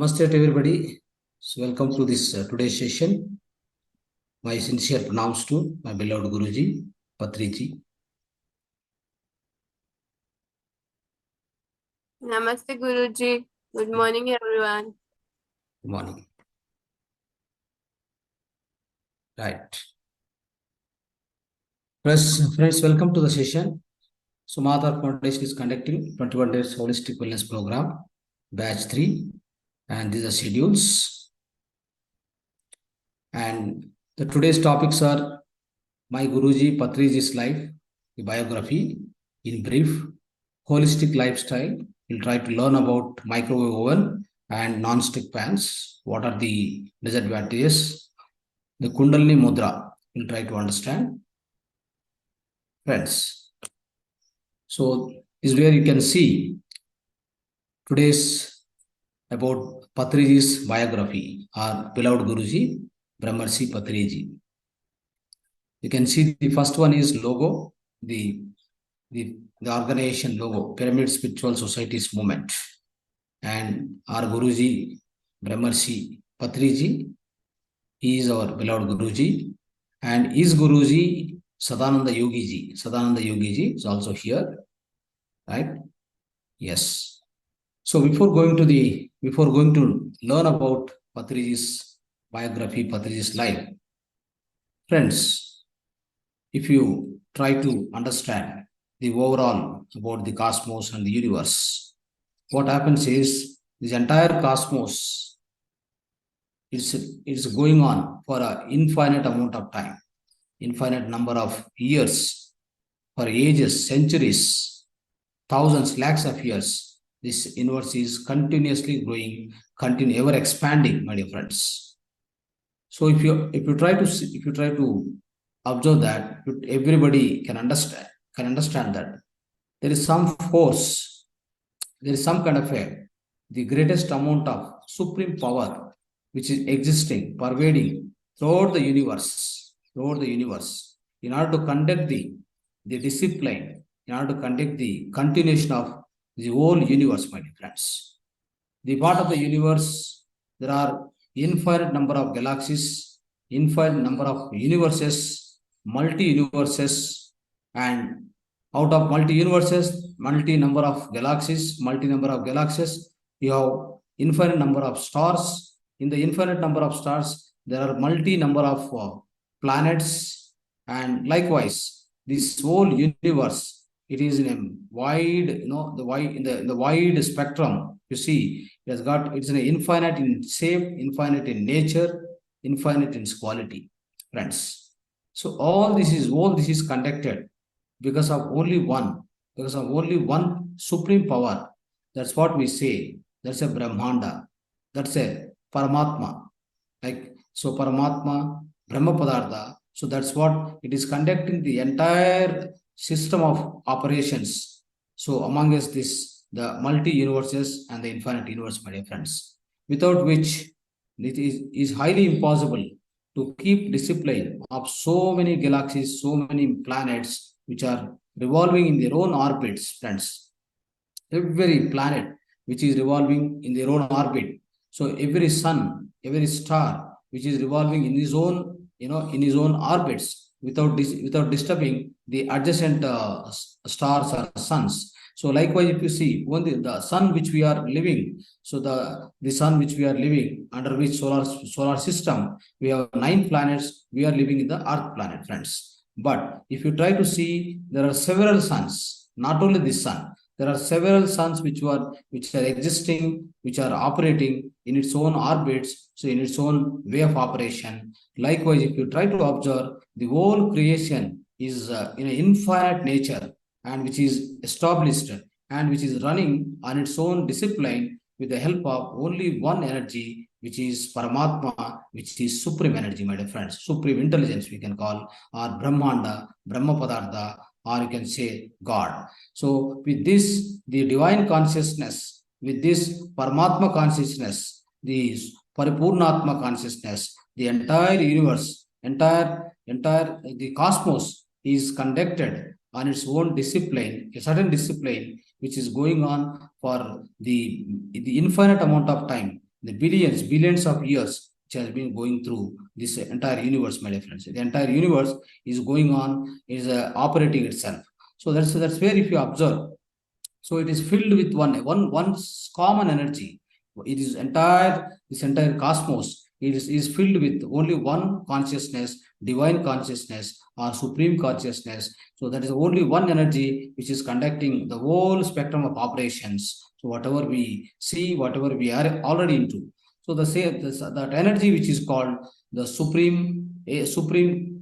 Namaste to everybody. So welcome to this today's session. My sincere pranams to my beloved Guruji, PATRIJI. Namaste Guruji. Good morning everyone. Good morning. Right. Friends, welcome to the session. So Mahavatar Foundation is conducting 21 days holistic wellness program, batch 3, and these are schedules. And the today's topics are my Guruji PATRIJI's life, the biography in brief, holistic lifestyle. We'll try to learn about microwave oven and non-stick pans. What are the disadvantages? The Kundalini Mudra. We'll try to understand. Friends. So this is where you can see today's about PATRIJI's biography, our beloved Guruji, Brahmarshi PATRIJI. You can see the first one is logo, the organization logo, Pyramid Spiritual Societies Movement. And our Guruji, Brahmarshi PATRIJI, he is our beloved Guruji. And his Guruji, Sadananda Yogiji. Sadananda Yogiji is also here, right? Yes. So before going to learn about PATRIJI's biography, PATRIJI's life, friends, if you try to understand the overall about the cosmos and the universe, what happens is this entire cosmos is going on for an infinite amount of time, infinite number of years, for ages, centuries, thousands, lakhs of years. This universe is continuously growing, ever expanding, my dear friends. So if you try to observe that, everybody can understand that there is some force, there is some kind of the greatest amount of supreme power which is existing, pervading throughout the universe, in order to conduct the discipline, in order to conduct the continuation of the whole universe, my dear friends. The part of the universe, there are infinite number of galaxies, infinite number of universes, multi-universes, and out of multi-universes, multi-number of galaxies, you have infinite number of stars. In the infinite number of stars, there are multi-number of planets, and likewise, this whole universe, it is in a wide, in the wide spectrum. You see, it's an infinite in shape, infinite in nature, infinite in quality, friends. So all this is conducted because of only one supreme power. That's what we say. That's a Brahmanda. That's a Paramatma. So Paramatma, Brahma Padartha. So that's what it is conducting the entire system of operations. So among us, the multi-universes and the infinite universe, my dear friends, without which it is highly impossible to keep discipline of so many galaxies, so many planets which are revolving in their own orbits, friends. Every planet which is revolving in their own orbit. So every sun, every star which is revolving in his own, in his own orbits, without disturbing the adjacent stars or suns. So likewise, if you see only the sun which we are living, so the sun which we are living, under which solar system, we have 9 planets, we are living in the Earth planet, friends. But if you try to see, there are several suns, not only this sun. There are several suns which are existing, which are operating in its own orbits, so in its own way of operation. Likewise, if you try to observe, the whole creation is in an infinite nature, and which is established and which is running on its own discipline with the help of only one energy, which is Paramatma, which is supreme energy, my dear friends, supreme intelligence we can call, or Brahmanda, Brahma Padartha, or you can say God. So with this, the divine consciousness, with this Paramatma consciousness, the Paripurnatma consciousness, the entire universe, the cosmos is conducted on its own discipline, a certain discipline which is going on for the infinite amount of time, the billions of years which has been going through this entire universe, my dear friends. The entire universe is going on, is operating itself. So that's where if you observe, so it is filled with one common energy. It is this entire cosmos is filled with only one consciousness, divine consciousness or supreme consciousness. So that is only one energy which is conducting the whole spectrum of operations. So whatever we see, whatever we are already into. So that energy which is called the supreme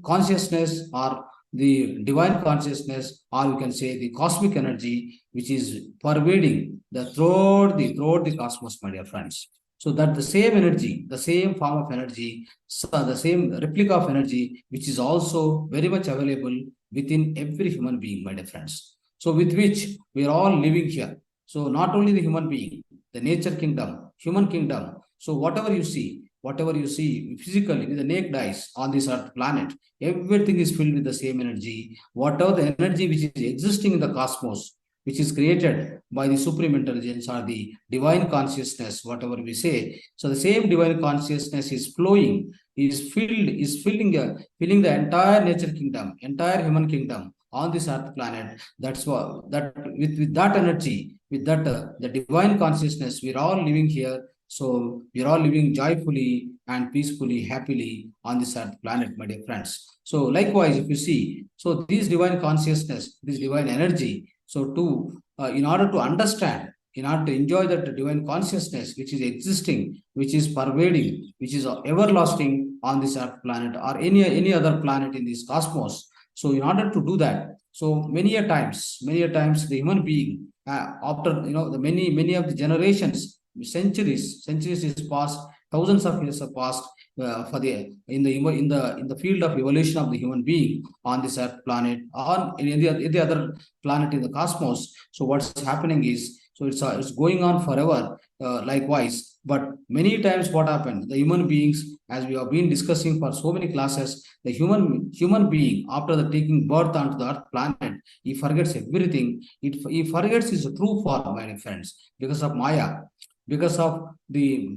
consciousness or the divine consciousness, or you can say the cosmic energy, which is pervading throughout the cosmos, my dear friends. So that the same energy, the same form of energy, so the same replica of energy, which is also very much available within every human being, my dear friends. So with which we are all living here. So not only the human being, the nature kingdom, human kingdom. So whatever you see physically with the naked eyes on this earth planet, everything is filled with the same energy. Whatever the energy which is existing in the cosmos, which is created by the supreme intelligence or the divine consciousness, whatever we say. So the same divine consciousness is flowing, filling the entire nature kingdom, entire human kingdom on this earth planet. That's what that with that energy, with that the divine consciousness, we're all living here. So we're all living joyfully and peacefully, happily on this earth planet, my dear friends. So likewise, if you see, so this divine consciousness, this divine energy, so in order to understand, in order to enjoy that divine consciousness which is existing, which is pervading, which is everlasting on this earth planet or any other planet in this cosmos. So in order to do that, so many a times the human being, after the many of the generations, centuries is passed, thousands of years have passed for in the field of evolution of the human being on this earth planet, on any other planet in the cosmos. So what's happening is, so it's going on forever, likewise. But many times what happened, the human beings, as we have been discussing for so many classes, the human being, after the taking birth onto the earth planet, he forgets everything. He forgets his true form, my friends, because of Maya, because of the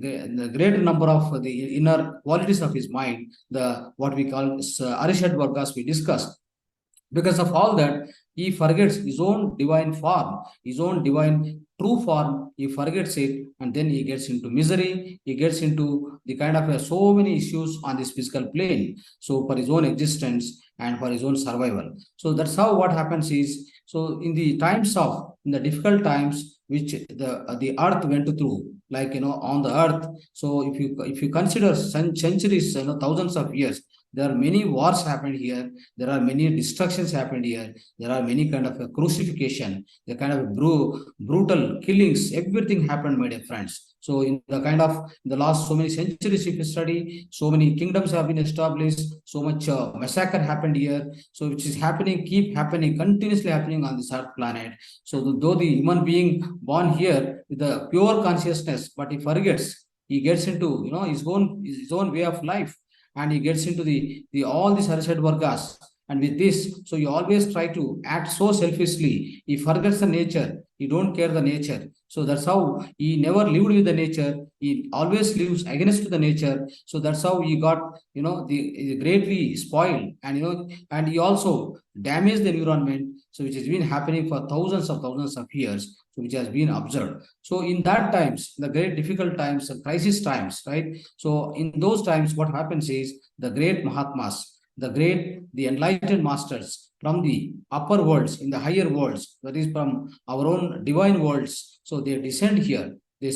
greater number of the inner qualities of his mind, the what we call Arishad Vargas we discussed. Because of all that, he forgets his own divine form, his own divine true form. He forgets it, and then he gets into misery. He gets into the kind of so many issues on this physical plane. So for his own existence and for his own survival. So that's how what happens is, so in the difficult times which the earth went through, like on the earth. So if you consider centuries, thousands of years, there are many wars happened here. There are many destructions happened here. There are many kind of a crucifixion, the kind of brutal killings. Everything happened, my dear friends. So in the last so many centuries, if you study, so many kingdoms have been established. So much massacre happened here. So which is keep happening, continuously happening on this earth planet. So though the human being born here with a pure consciousness, but he forgets. He gets into his own way of life, and he gets into the all these Arishad Vargas. And with this, so you always try to act so selfishly. He forgets the nature. He don't care the nature. So that's how he never lived with the nature. He always lives against the nature. So that's how he got, the greatly spoiled, and he also damaged the environment. So which has been happening for thousands of years. So which has been observed. So in that times, the great difficult times, the crisis times, right? So in those times, what happens is the great Mahatmas, the enlightened masters from the upper worlds, in the higher worlds, that is from our own divine worlds. So they descend here. They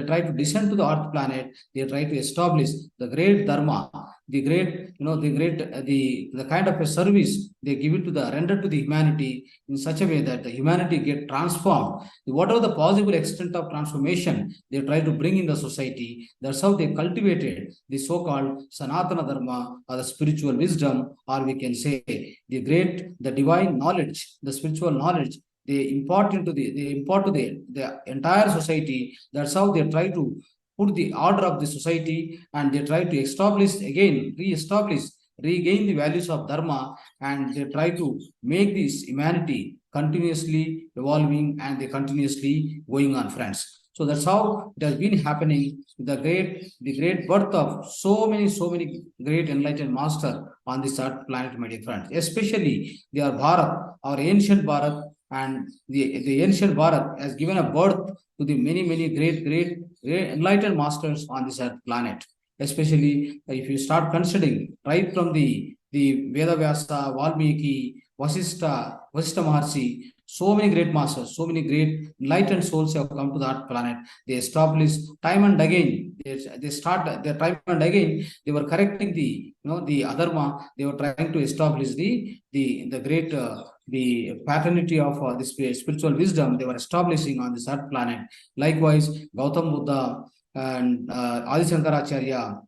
try to descend to the earth planet. They try to establish the great dharma, the kind of a service they give it to render to the humanity in such a way that the humanity get transformed. Whatever the possible extent of transformation they try to bring in the society, that's how they cultivated the so-called Sanatana Dharma, or the spiritual wisdom, or we can say the divine knowledge, the spiritual knowledge. They impart to the entire society. That's how they try to put the order of the society, and they try to regain the values of dharma, and they try to make this humanity continuously evolving, and they continuously going on, friends. So that's how it has been happening. The great birth of so many great enlightened master on this earth planet, my dear friends. Especially they are Bharat, our ancient Bharat, and the ancient Bharat has given a birth to the many great enlightened masters on this earth planet. Especially if you start considering right from the Veda Vyasa, Valmiki, Vasista Maharshi, so many great masters, so many great enlightened souls have come to that planet. They established time and again. They start their time and again. They were correcting the the adharma. They were trying to establish the great the paternity of this spiritual wisdom. They were establishing on this earth planet. Likewise, Gautam Buddha and Adi Shankaracharya,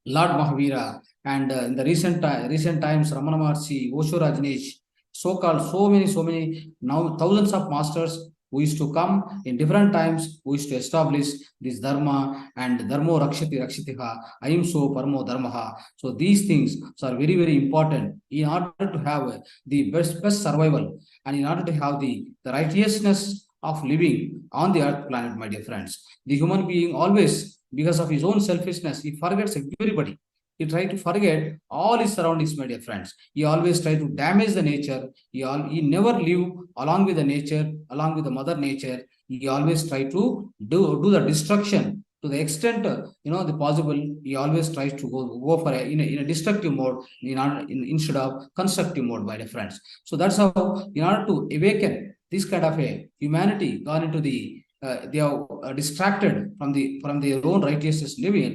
Lord Mahavira, and in the recent times, Ramana Maharshi, Osho Rajneesh, so-called so many now thousands of masters who used to come in different times, who used to establish this dharma and dharmo rakshati rakshitiha, ahimso paramo dharmaha. So these things are very important in order to have the best survival, and in order to have the righteousness of living on the earth planet, my dear friends. The human being always, because of his own selfishness, he forgets everybody. He tries to forget all his surroundings, my dear friends. He always tries to damage the nature. He never live along with the nature, along with the mother nature. He always tries to do the destruction to the extent the possible. He always tries to go for in a destructive mode instead of constructive mode, my dear friends. So that's how, in order to awaken this kind of a humanity gone into the they are distracted from their own righteousness living.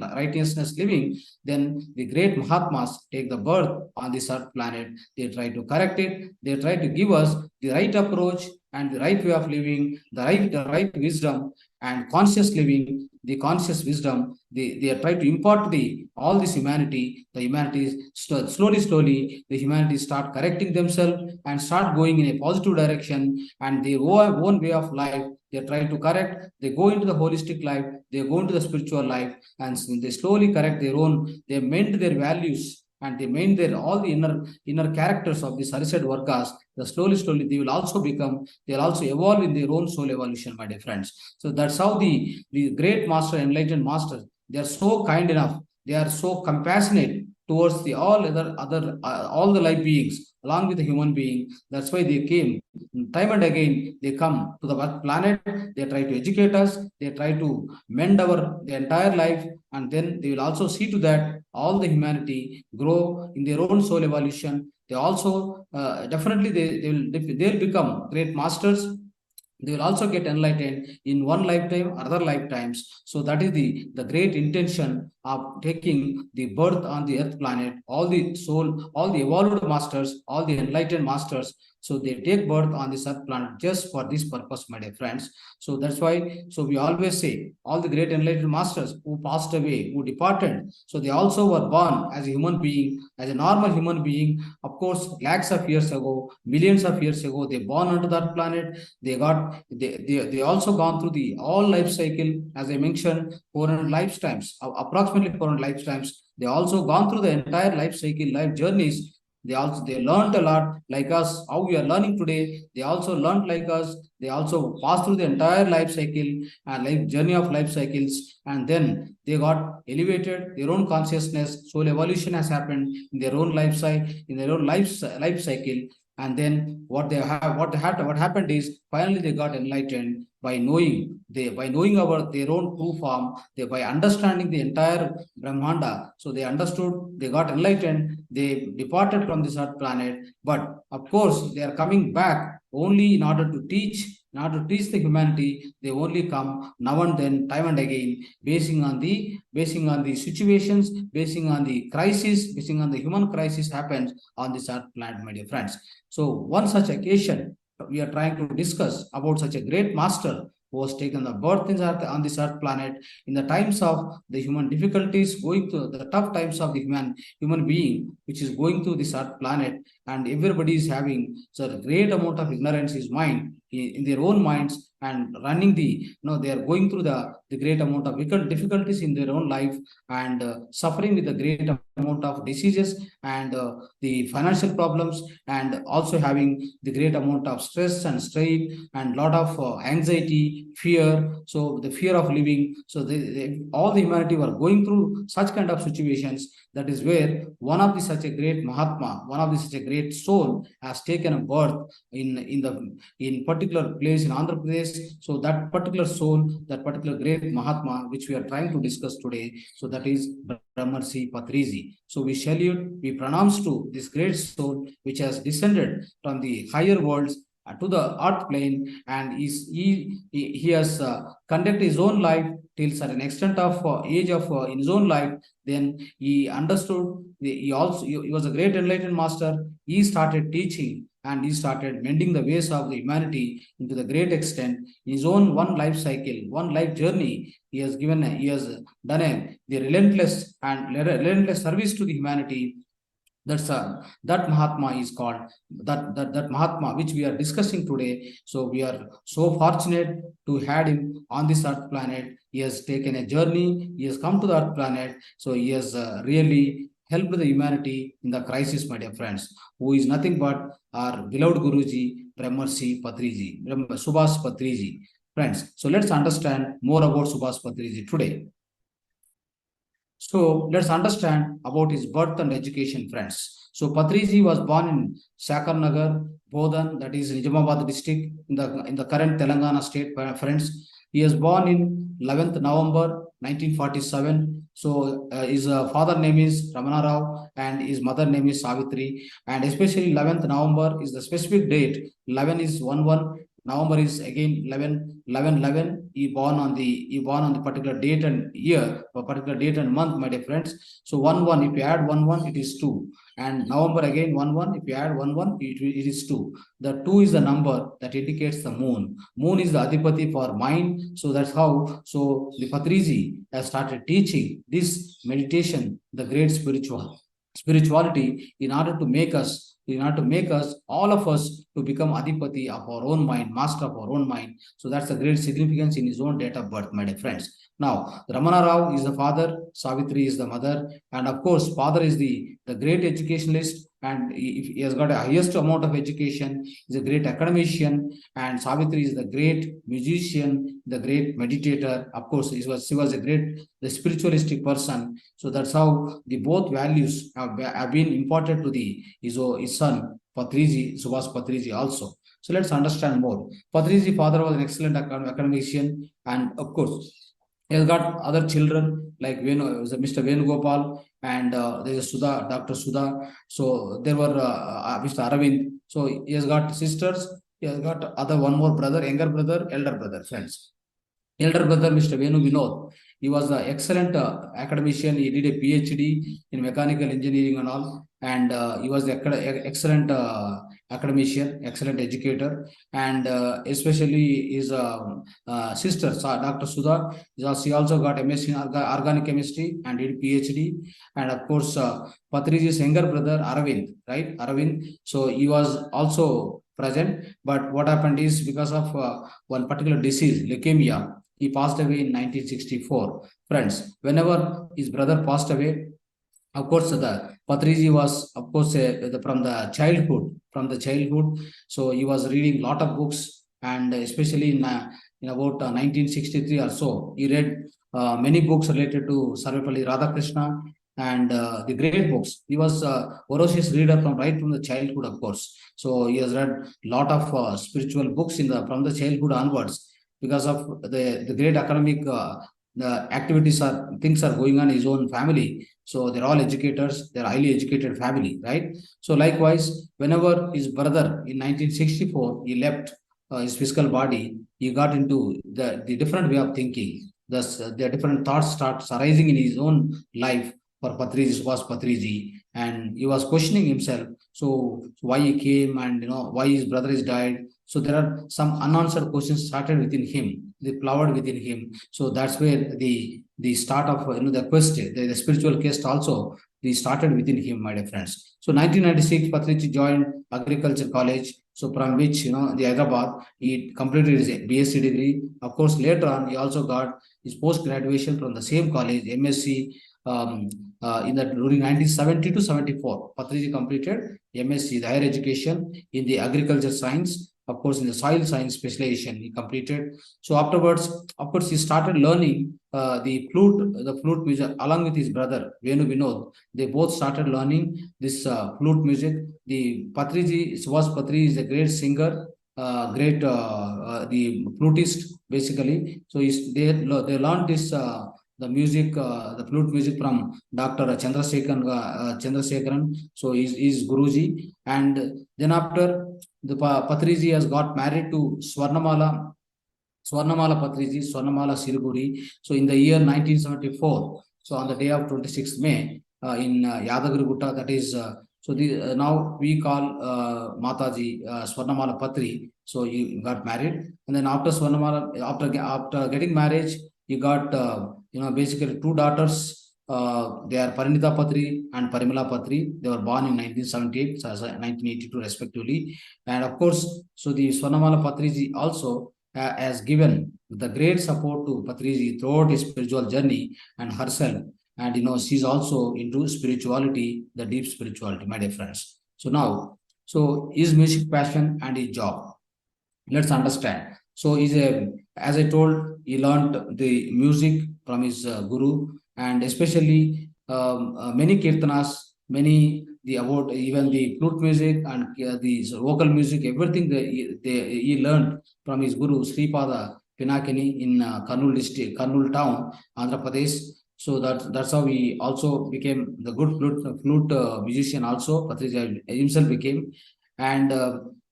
Then the great Mahatmas take the birth on this earth planet. They try to correct it. They try to give us the right approach and the right way of living, the right wisdom and conscious living, the conscious wisdom. They try to impart all this humanity. The humanity slowly the humanity start correcting themselves and start going in a positive direction, and their own way of life they try to correct. They go into the holistic life, they go into the spiritual life, and they slowly correct they mend their values, and they mend all the inner characters of the Sarisad workers. The slowly they'll also evolve in their own soul evolution, my dear friends. So that's how the great master, enlightened masters, they are so kind enough, they are so compassionate towards the all the life beings along with the human being. That's why they came time and again. They come to the planet. They try to educate us. They try to mend the entire life, and then they will also see to that all the humanity grow in their own soul evolution. They also definitely they'll become great masters. They will also get enlightened in one lifetime, other lifetimes. So that is the great intention of taking the birth on the earth planet. All the soul, all the evolved masters, all the enlightened masters, so they take birth on this earth planet just for this purpose, my dear friends. So that's why, so we always say all the great enlightened masters who passed away, who departed, so they also were born as a human being, as a normal human being. Of course, lakhs of years ago, millions of years ago, they born onto that planet. They also gone through the all life cycle, as I mentioned, 400 lifetimes, approximately 400 lifetimes. They also gone through the entire life cycle, life journeys. They learned a lot like us, how we are learning today. They also learned like us. They also passed through the entire life cycle and life journey of life cycles, and then they got elevated. Their own consciousness, soul evolution has happened in their own life cycle. And then what happened is finally they got enlightened by knowing their own true form. By understanding the entire Brahmanda. So they understood, they got enlightened, they departed from this earth planet. But of course, they are coming back only in order to teach. In order to teach the humanity, they only come now and then, time and again, basing on the situations, basing on the crisis, basing on the human crisis happens on this earth planet, my dear friends. So one such occasion, we are trying to discuss about such a great master who has taken the birth on this earth planet in the times of the human difficulties, going through the tough times of the human being, which is going through this earth planet, and everybody is having such a great amount of ignorance in his mind. in their own minds and running they are going through the great amount of difficulties in their own life and suffering with the great amount of diseases and the financial problems and also having the great amount of stress and strain and lot of anxiety, fear. So the fear of living. So all the humanity were going through such kind of situations. That is where one of the such a great Mahatma, one of the such a great soul has taken a birth in particular place in Andhra Pradesh. So that particular soul, that particular great Mahatma, which we are trying to discuss today, so that is Brahmarshi PATRIJI. So we salute, we pronounce to this great soul which has descended from the higher worlds to the earth plane, and he has conducted his own life till certain extent of age of in his own life. Then he understood. He was a great enlightened master. He started teaching and he started mending the ways of the humanity into the great extent. In his own one life cycle, one life journey, he has done the relentless service to the humanity. That Mahatma is called that Mahatma which we are discussing today. So we are so fortunate to have him on this earth planet. He has taken a journey. He has come to the earth planet. So he has really helped the humanity in the crisis, my dear friends, who is nothing but our beloved Guruji, Brahmarshi PATRIJI, Subhas PATRIJI. Friends, so let's understand more about Subhas PATRIJI today. So let's understand about his birth and education, friends. So PATRIJI was born in Sakarnagar, Bodhan, that is Nizamabad district in the current Telangana state, friends. He was born in 11th November 1947. So his father name is Ramana Rao and his mother name is Savitri. And especially 11th November is the specific date. 11 is 1-1. November is again 11. He born on the particular date and year, or particular date and month, my dear friends. So 1-1, if you add 1-1, it is 2. And November again 1-1, if you add 1-1, it is 2. The 2 is the number that indicates the moon. Moon is the adipati for mind. So that's how. So the PATRIJI has started teaching this meditation, the great spirituality, in order to make us, all of us, to become adipati of our own mind, master of our own mind. So that's a great significance in his own date of birth, my dear friends. Now, Ramana Rao is the father, Savitri is the mother, and of course, father is the great educationalist, and he has got a highest amount of education. He's a great academician, and Savitri is the great musician, the great meditator. Of course, she was the spiritualistic person. So that's how the both values have been imparted to his son PATRIJI, Subhas PATRIJI also. So let's understand more. PATRIJI father was an excellent academician, and of course, he has got other children like Mr. Venugopal, and there's Sudha, Dr. Sudha. So there were Mr. Aravind. So he has got sisters. He has got one more brother, younger brother, elder brother, friends. Elder brother, Mr. Venu Vinod, he was an excellent academician. He did a PhD in mechanical engineering and all, and he was the excellent academician, excellent educator, and especially his sister, Dr. Sudha, she also got MSc in organic chemistry and did PhD, and of course, PATRIJI's younger brother, Aravind, right? Aravind, so he was also present, but what happened is because of one particular disease, leukemia, he passed away in 1964. Friends, whenever his brother passed away, of course, the PATRIJI was, of course, from the childhood. So he was reading a lot of books, and especially in about 1963 or so, he read many books related to Sarvepalli Radhakrishna and the great books. He was a voracious reader right from the childhood, of course. So he has read a lot of spiritual books from the childhood onwards, because of the great academic the things are going on in his own family. So they're all educators, they're highly educated family, right? So likewise, whenever his brother in 1964, he left his physical body, he got into the different way of thinking. Thus, the different thoughts starts arising in his own life for PATRIJI, Subhas PATRIJI, and he was questioning himself. So why he came, and why his brother is died. So there are some unanswered questions started within him, they flowered within him. So that's where the start of the quest, the spiritual quest also they started within him, my dear friends. So 1996, PATRIJI joined Agriculture College. So from which, the Hyderabad, he completed his BSc degree. Of course, later on, he also got his post-graduation from the same college, MSc, during 1970 to 74. PATRIJI completed MSc, the higher education in the agriculture science. Of course, in the soil science specialization, he completed. So afterwards, of course, he started learning the flute music along with his brother Venu Vinod. They both started learning this flute music. The PATRIJI, Subhas Patri, is a great singer, the flutist basically. So they learned this the music, the flute music from Dr. Chandrasekharan. So he's Guruji. And then after, the PATRIJI has got married to Swarnamala PATRIJI, Swarnamala Siriguri. So in the year 1974, so on the day of 26th May, in Yadagiri Gutta, that is, now we call Mataji Swarnamala Patri. So he got married, and then after Swarnamala, after getting marriage, he got basically two daughters. They are Parinita Patri and Parimala Patri. They were born in 1978, 1982 respectively. And of course, so the Swarnamala Patriji also has given the great support to PATRIJI throughout his spiritual journey and herself. And she's also into spirituality, the deep spirituality, my dear friends. So now, so his music passion and his job. Let's understand. So as I told, he learned the music from his guru, and especially many kirtanas, even the flute music and the vocal music, everything he learned from his guru Sripada Pinakini in Kurnool district, Kurnool town, Andhra Pradesh. So that's how he also became the good flute musician. Also, PATRIJI himself became, and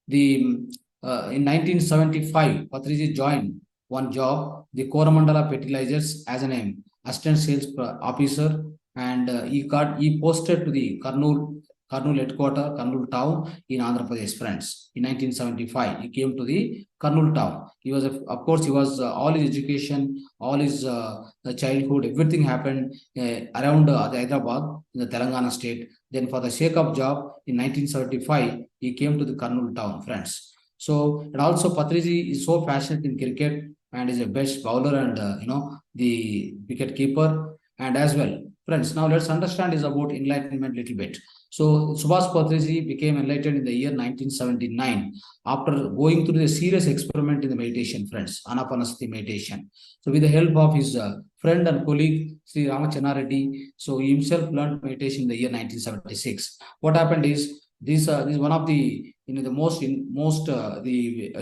in 1975, PATRIJI joined one job, the Coromandala Fertilizers, as an assistant sales officer, and he posted to the Kurnool headquarters, Kurnool town in Andhra Pradesh, friends. In 1975, he came to the Kurnool town. He was, of course, all his education, all his childhood, everything happened around the Hyderabad in the Telangana state. Then, for the sake of job, in 1975, he came to the Kurnool town, friends. So, and also PATRIJI is so passionate in cricket and is a best bowler and the wicket keeper, and as well, friends. Now let's understand is about enlightenment little bit. So Subhas PATRIJI became enlightened in the year 1979 after going through a serious experiment in the meditation, friends, Anapanasati meditation. So with the help of his friend and colleague Sri Ramachandra Reddy, so he himself learned meditation in the year 1976. What happened is this is one of the the most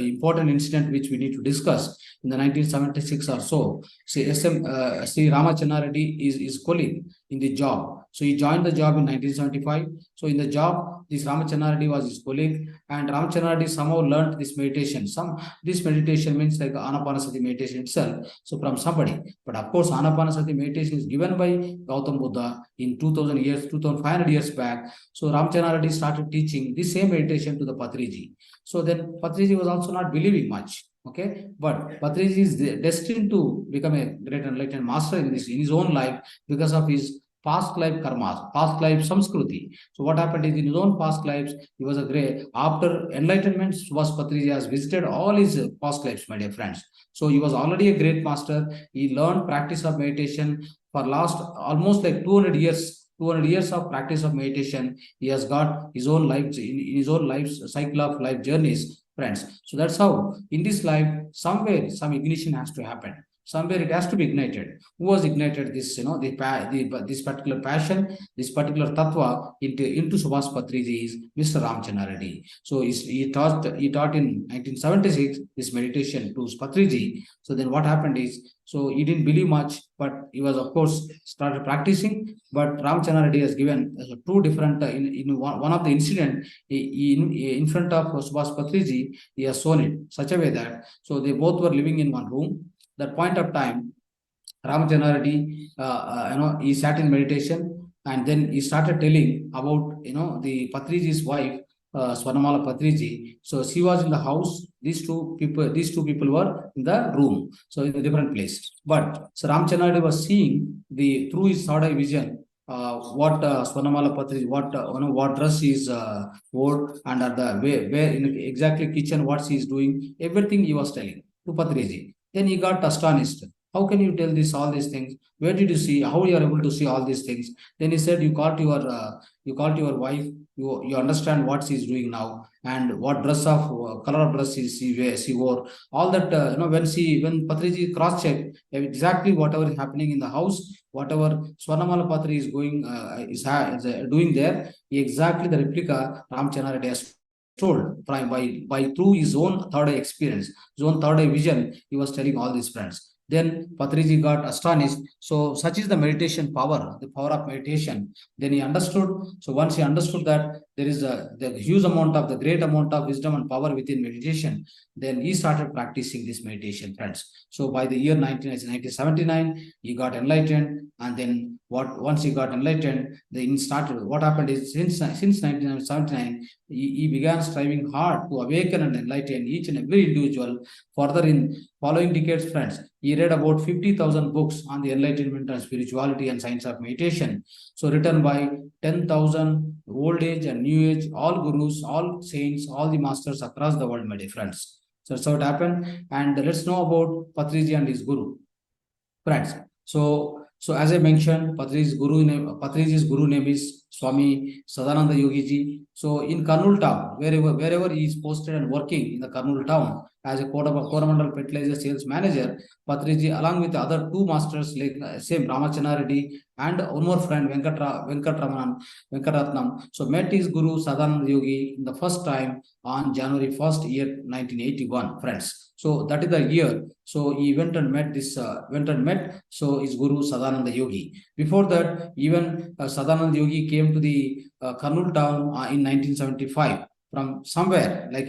important incident which we need to discuss in the 1976 or so. Sri Ramachandra Reddy is his colleague in the job. So he joined the job in 1975. So in the job, this Ramachandra Reddy was his colleague, and Ramachandra Reddy somehow learned this meditation. This meditation means like Anapanasati meditation itself. So from somebody, but of course Anapanasati meditation is given by Gautam Buddha in 2,500 years back. So Ramachandra Reddy started teaching the same meditation to the PATRIJI. So then PATRIJI was also not believing much. Okay, but PATRIJI is destined to become a great enlightened master in his own life because of his past life karmas, past life samskruti. So what happened is in his own past lives, he was a great, after enlightenment, Subhas PATRIJI has visited all his past lives, my dear friends. So he was already a great master. He learned practice of meditation for last almost like 200 years. 200 years of practice of meditation. He has got his own life, in his own life cycle of life journeys, friends. So that's how in this life, somewhere some ignition has to happen. Somewhere it has to be ignited. Who has ignited this, this particular passion, this particular tattva into Subhas PATRIJI is Mr. Ramachandra Reddy. So he taught in 1976 this meditation to PATRIJI. So then what happened is, so he didn't believe much, but he was, of course, started practicing. But Ramachandra Reddy has given two different, in one of the incident, in front of Subhas PATRIJI, he has shown it such a way that, so they both were living in one room. That point of time, Ramachandra Reddy, he sat in meditation, and then he started telling about, the PATRIJI's wife, Swarnamala PATRIJI. So she was in the house. These two people were in the room, so in a different place. But so Ramachandra Reddy was seeing through his third eye vision, what Swarnamala Patriji, what dress is wore, and where in exactly kitchen what she is doing, everything he was telling to Patriji. Then he got astonished. How can you tell all these things? Where did you see? How you are able to see all these things? Then he said, you called your wife. You understand what she is doing now, and what color of dress she wore. All that when Patriji cross checked exactly whatever is happening in the house, whatever Swarnamala Patri is doing there, exactly the replica Ramchandra has told by through his own third eye experience, his own third eye vision. He was telling all these friends. Then Patriji got astonished. So such is the meditation power, the power of meditation. Then he understood. So once he understood that there is the huge amount of the great amount of wisdom and power within meditation, then he started practicing this meditation, friends. So by the year 1979, he got enlightened, and then once he got enlightened, then he started. What happened is since 1979, he began striving hard to awaken and enlighten each and every individual. Further, in following decades, friends, he read about 50,000 books on the enlightenment and spirituality and science of meditation. So written by 10,000 old age and new age, all gurus, all saints, all the masters across the world, my dear friends. So that's how it happened. And let's know about Patriji and his guru, friends. So as I mentioned, Patriji's guru name is Swami Sadananda Yogi Ji. So in Kurnool town, wherever he is posted and working in the Kurnool town as a Coromandel fertilizer sales manager, Patriji, along with other two masters like same Ramachandra Reddy and one more friend Venkatratnam. So met his guru Sadananda Yogi in the first time on January 1st, year 1981, friends. So that is the year. So he went and met so his guru Sadananda Yogi. Before that, even Sadananda Yogi came to the Kurnool town in 1975 from somewhere. I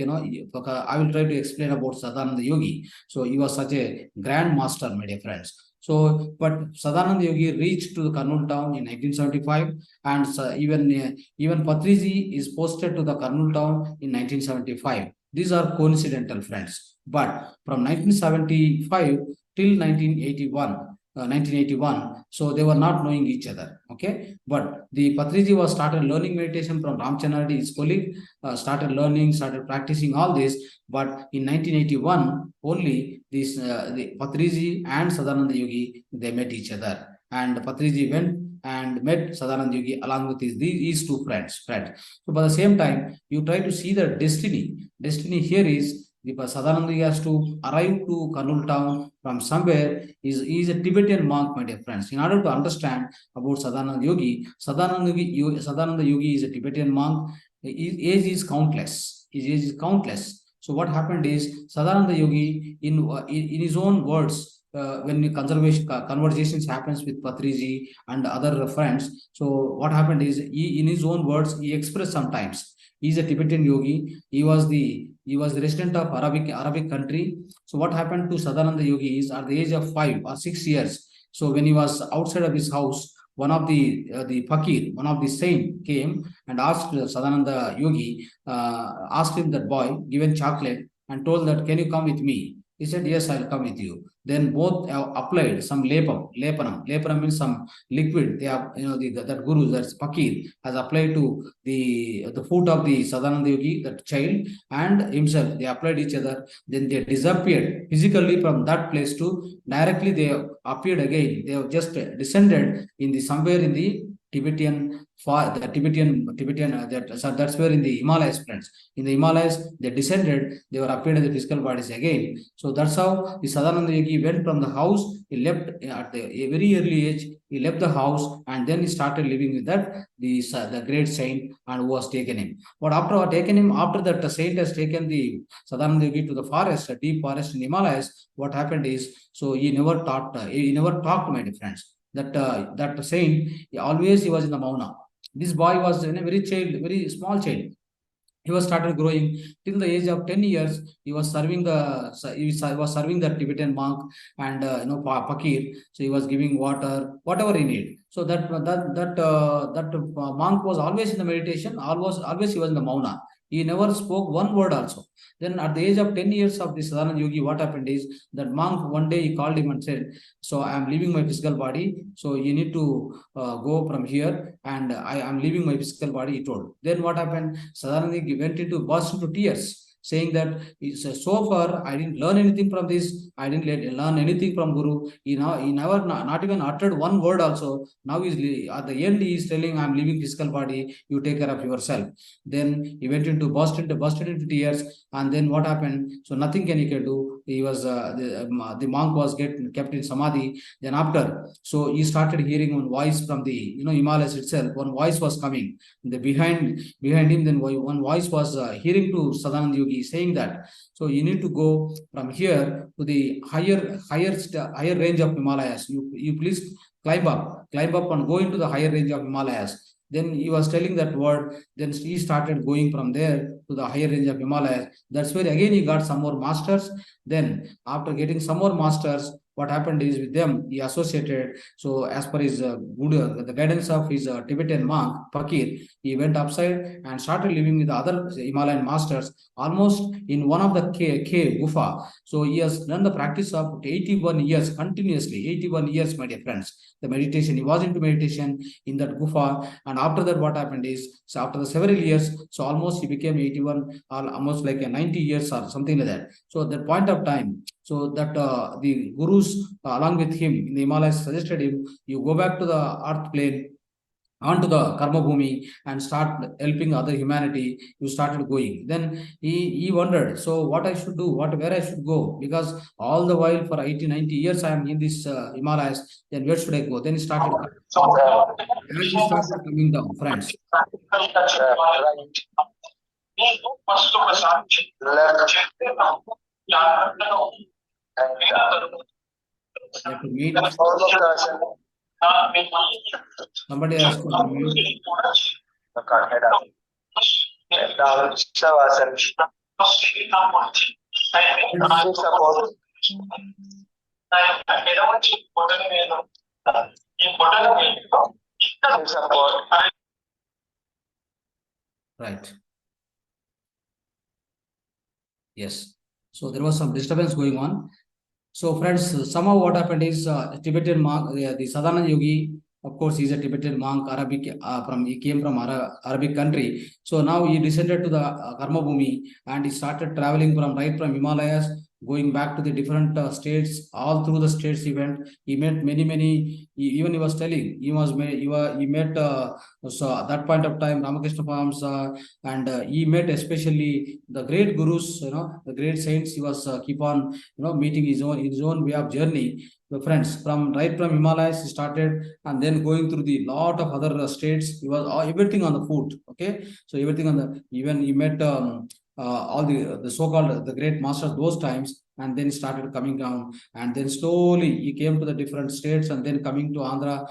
will try to explain about Sadananda Yogi. So he was such a grand master, my dear friends. So, but Sadananda Yogi reached to the Kurnool town in 1975, and even Patriji is posted to the Kurnool town in 1975. These are coincidental, friends. But from 1975 till 1981, so they were not knowing each other. Okay, but the Patriji was started learning meditation from Ramchandra, his colleague, started practicing all this. But in 1981, only the Patriji and Sadananda Yogi, they met each other, and Patriji went and met Sadananda Yogi along with these two friends. So by the same time, you try to see the destiny. Destiny here is because Sadananda Yogi has to arrive to Kurnool town from somewhere. He is a Tibetan monk, my dear friends. In order to understand about Sadananda Yogi is a Tibetan monk. His age is countless. So what happened is Sadananda Yogi, in his own words, when the conversations happens with Patriji and other friends. So what happened is, in his own words, he expressed sometimes. He is a Tibetan yogi. He was the resident of Arabic country. So what happened to Sadananda Yogi is, at the age of 5 or 6 years, so when he was outside of his house, one of the fakir, one of the saint came and asked Sadananda Yogi, asked him, that boy, given chocolate, and told that, can you come with me? He said, yes, I'll come with you. Then both have applied some lepanam. Lepanam means some liquid. They have, that guru, that fakir, has applied to the foot of the Sadananda Yogi, that child, and himself. They applied each other. Then they disappeared physically from that place to directly they appeared again. They have just descended in somewhere in the Tibetan, that's where in the Himalayas, friends. In the Himalayas, they descended, they were appeared as the physical bodies again. So that's how the Sadananda Yogi went from the house. He left at a very early age. He left the house, and then he started living with the great saint, and who was taken him. But after that, the saint has taken the Sadananda Yogi to the forest, a deep forest in Himalayas. What happened is, so he never talked, my dear friends. That saint, he was in the Mauna. This boy was a very small child. He was started growing till the age of 10 years. He was serving the Tibetan monk and fakir. So he was giving water, whatever he need. So that monk was always in the meditation. Always he was in the Mauna. He never spoke one word also. Then at the age of 10 years of this Sadananda Yogi, what happened is that monk one day he called him and said, so I am leaving my physical body. So you need to go from here, and I am leaving my physical body, he told. Then what happened? Sadananda went into burst into tears, saying that so far I didn't learn anything from this. I didn't learn anything from Guru. He never not even uttered one word also. Now he's at the end he is telling, I'm leaving physical body. You take care of yourself. Then he went into busted into tears. And then what happened? So nothing he can do. He was the monk was kept in samadhi. Then after, so he started hearing one voice from the Himalayas itself. One voice was coming. The behind him. Then one voice was hearing to Sadananda Yogi saying that, so you need to go from here to the higher range of Himalayas. You please climb up and go into the higher range of Himalayas. Then he was telling that word. Then he started going from there to the higher range of Himalayas. That's where again he got some more masters. Then after getting some more masters, what happened is with them he associated. So as per his the guidance of his Tibetan monk Fakir, he went upside and started living with the other Himalayan masters, almost in one of the cave gufa. So he has done the practice of 81 years continuously. 81 years, my dear friends. The meditation, he was into meditation in that gufa. And after that, what happened is, so after the several years, so almost he became 81 or almost like a 90 years or something like that. So at that point of time, so that the gurus along with him in the Himalayas suggested him, you go back to the earth plane, onto the karma bhumi, and start helping other humanity. You started going. Then he wondered, so what I should do, where I should go, because all the while for 80-90 years I am in this Himalayas. Then where should I go? Then he started coming down, friends. To meet somebody has to mute. Right. Yes. So there was some disturbance going on. So friends, somehow what happened is Tibetan monk, the Sadananda Yogi, of course, he's a Tibetan monk, Arabic, he came from Arabic country. So now he descended to the Karma Bhumi, and he started traveling from Himalayas, going back to the different states. All through the states he went. He met many. Even he was telling, he met so at that point of time Ramakrishna Paramahamsa, and he met especially the great gurus, the great saints. He was keep on meeting his own way of journey. The friends from Himalayas he started, and then going through the lot of other states. He was everything on the foot. Okay, so everything on the, even he met all the so-called the great masters those times, and then started coming down, and then slowly he came to the different states, and then coming to Andhra,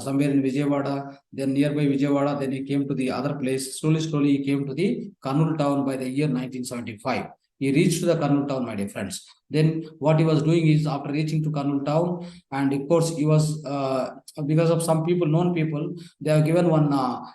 somewhere in Vijayawada, then nearby Vijayawada, then he came to the other place. Slowly he came to the Kurnool town by the year 1975. He reached to the Kurnool town, my dear friends. Then what he was doing is, after reaching to Kurnool town, and of course he was because of some people, known people, they have given one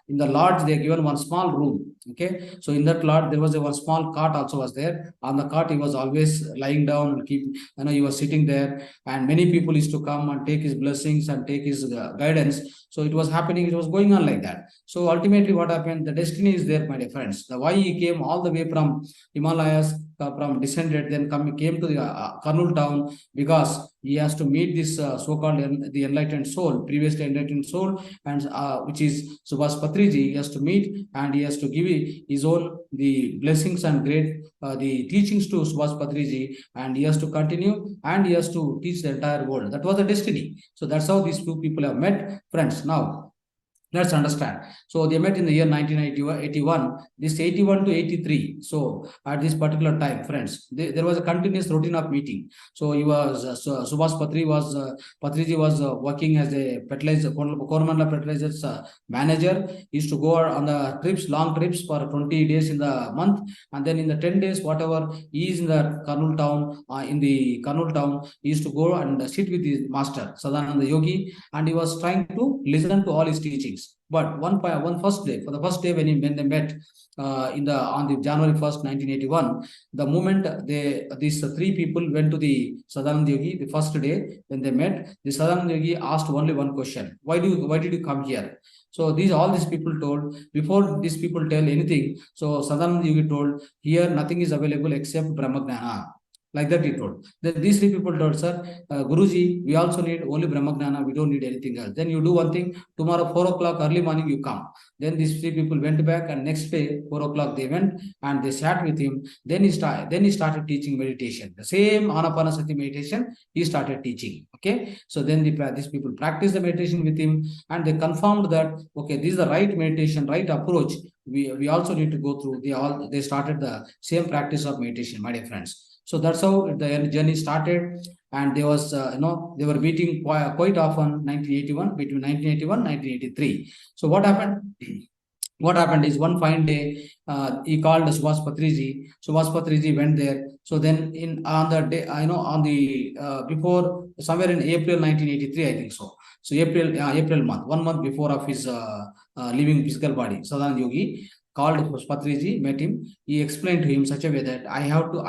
in the lodge, they have given one small room. Okay, so in that lodge there was one small cot also was there. On the cot he was always lying down, he was sitting there, and many people used to come and take his blessings and take his guidance. So it was happening, it was going on like that. So ultimately what happened, the destiny is there, my dear friends. The why he came all the way from Himalayas, from descended, then came to the Kurnool town, because he has to meet this so-called the enlightened soul, previously enlightened soul, and which is Subhas PATRIJI. He has to meet, and he has to give his own the blessings and great the teachings to Subhas PATRIJI, and he has to continue, and he has to teach the entire world. That was the destiny. So that's how these two people have met, friends. Now let's understand. So they met in the year 1981, this 81 to 83. So at this particular time, friends, there was a continuous routine of meeting. So he was, Subhas Patriji was working as a fertilizer, Coromandel fertilizers manager. He used to go on the trips, long trips for 20 days in the month. And then in the 10 days, whatever he is in the Kurnool town, he used to go and sit with his master, Sadananda Yogi, and he was trying to listen to all his teachings. But one first day, for the first day when they met on the January 1st, 1981, the moment these three people went to the Sadananda Yogi, the first day when they met, the Sadananda Yogi asked only one question: why did you come here? So all these people told, before these people tell anything, so Sadananda Yogi told, here nothing is available except Brahmagnana. Like that he told. Then these three people told, sir, Guruji, we also need only Brahmagnana, we don't need anything else. Then you do one thing, tomorrow 4 o'clock early morning you come. Then these three people went back, and next day 4 o'clock they went and they sat with him. Then he started teaching meditation. The same Anapanasati meditation he started teaching. Okay, so then these people practiced the meditation with him, and they confirmed that okay, this is the right meditation, right approach. We also need to go through. They started the same practice of meditation, my dear friends. So that's how the journey started, and there was they were meeting quite often. 1981 between 1981 1983. So what happened? What happened is one fine day, he called Subhash Patriji. Subhash Patriji went there. So then on the day, on the before, somewhere in April 1983, I think so. So April month, 1 month before of his leaving physical body, Sadananda Yogi called Patriji, met him. He explained to him such a way that I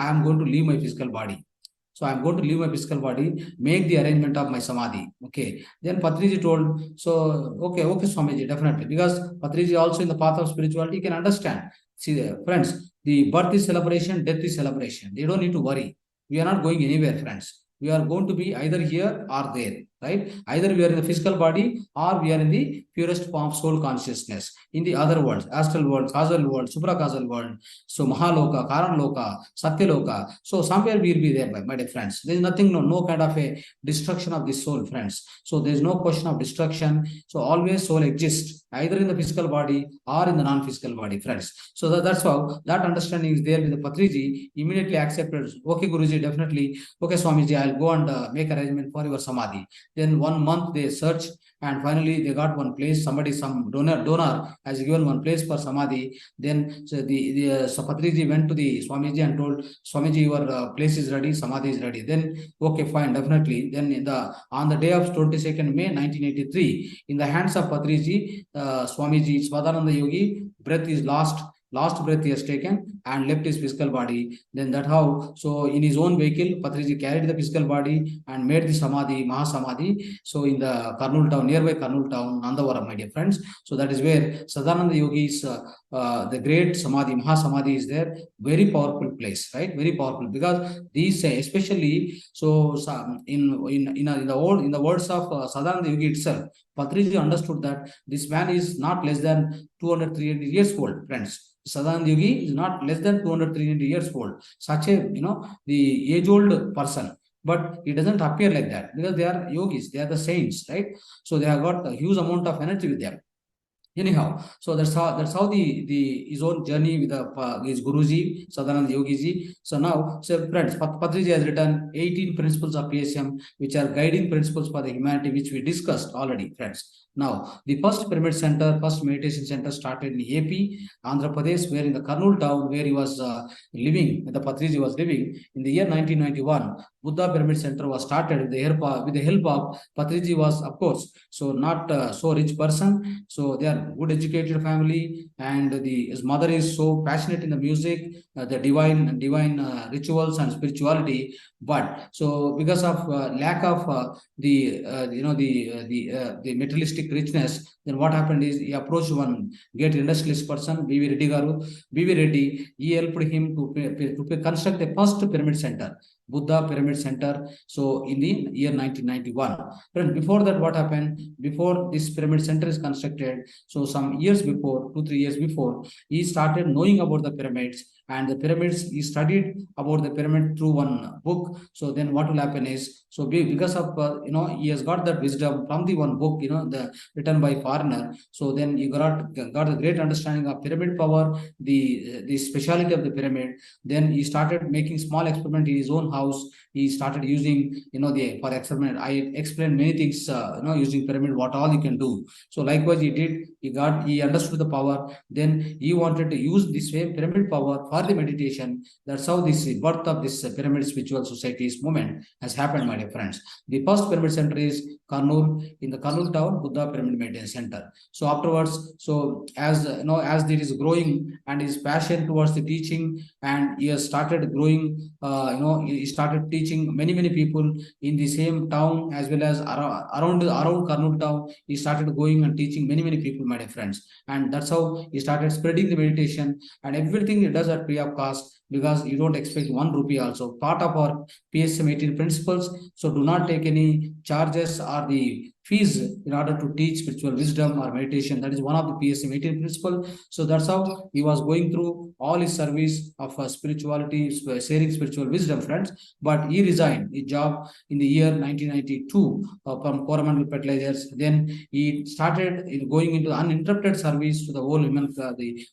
am going to leave my physical body. So I'm going to leave my physical body, make the arrangement of my samadhi. Okay. Then Patriji told, so okay, Swamiji, definitely. Because Patriji also in the path of spirituality can understand. See, friends, the birth is celebration, death is celebration. They don't need to worry. We are not going anywhere, friends. We are going to be either here or there, right? Either we are in the physical body or we are in the purest form of soul consciousness, in the other worlds, astral world, causal world, supracausal world, so Mahaloka, Karanloka, Satyaloka. So somewhere we will be there, my dear friends. There is nothing, no kind of a destruction of the soul, friends. So there is no question of destruction. So always soul exists, either in the physical body or in the non-physical body, friends. So that's how that understanding is there with the Patriji. Immediately accepted, okay, Guruji, definitely, okay, Swamiji, I'll go and make arrangement for your samadhi. Then 1 month they searched, and finally they got one place. Some donor has given one place for samadhi. Then so Patriji went to the Swamiji and told, Swamiji, your place is ready, samadhi is ready. Then okay, fine, definitely. Then on the day of 22nd May 1983, in the hands of Patriji, Swamiji Swadananda Yogi, breath is last breath he has taken and left his physical body. Then that how, so in his own vehicle, Patriji carried the physical body and made the samadhi, Mahasamadhi. So in the Kurnool town, nearby Kurnool town, Nandavaram, my dear friends. So that is where Sadananda Yogi's the great samadhi, Mahasamadhi is there. Very powerful place, right? Very powerful, because these especially so in the words of Sadananda Yogi itself, Patriji understood that this man is not less than 200-300 years old, friends. Sadananda Yogi is not less than 200-300 years old. Such a, the age-old person. But it doesn't appear like that, because they are yogis, they are the saints, right? So they have got a huge amount of energy with them. Anyhow, so that's how his own journey with his Guruji, Sadananda Yogiji. So now, so friends, Patriji has written 18 principles of PSM, which are guiding principles for the humanity, which we discussed already, friends. Now, the first pyramid center, first meditation center started in AP, Andhra Pradesh, where in the Kurnool town, where he was living, the Patriji was living, in the year 1991, Buddha Pyramid Center was started with the help of Patriji. Was, of course, so not so rich person. So they are good educated family, and his mother is so passionate in the music, the divine rituals and spirituality. But so because of lack of the materialistic richness, then what happened is he approached one great industrialist person, B.V. Reddy Garu. B.V. Reddy, he helped him to construct the first pyramid center, Buddha Pyramid Center. So in the year 1991. But before that, what happened? Before this pyramid center is constructed, so some years before, 2-3 years before, he started knowing about the pyramids. And the pyramids, he studied about the pyramid through one book. So then what will happen is, so because of, he has got that wisdom from the one book, the written by foreigner. So then he got a great understanding of pyramid power, the speciality of the pyramid. Then he started making small experiment in his own house. He started using, for experiment, I explained many things, using pyramid, what all you can do. So likewise he did, he understood the power. Then he wanted to use the same pyramid power for the meditation. That's how this birth of this Pyramid Spiritual Society's movement has happened, my dear friends. The first pyramid center is Kannur, in the Kannur town, Buddha Pyramid Meditation Center. So afterwards, so as as it is growing and his passion towards the teaching, and he has started growing, he started teaching many people in the same town as well as around Kannur town. He started going and teaching many people, my dear friends, and that's how he started spreading the meditation, and everything he does at free of cost, because you don't expect 1 rupee also. Part of our PSM 18 principles, so do not take any charges or the fees in order to teach spiritual wisdom or meditation. That is one of the PSM 18 principle. So that's how he was going through all his service of spirituality, sharing spiritual wisdom, friends. But he resigned his job in the year 1992 from Coromandel Fertilizers. Then he started going into uninterrupted service to the whole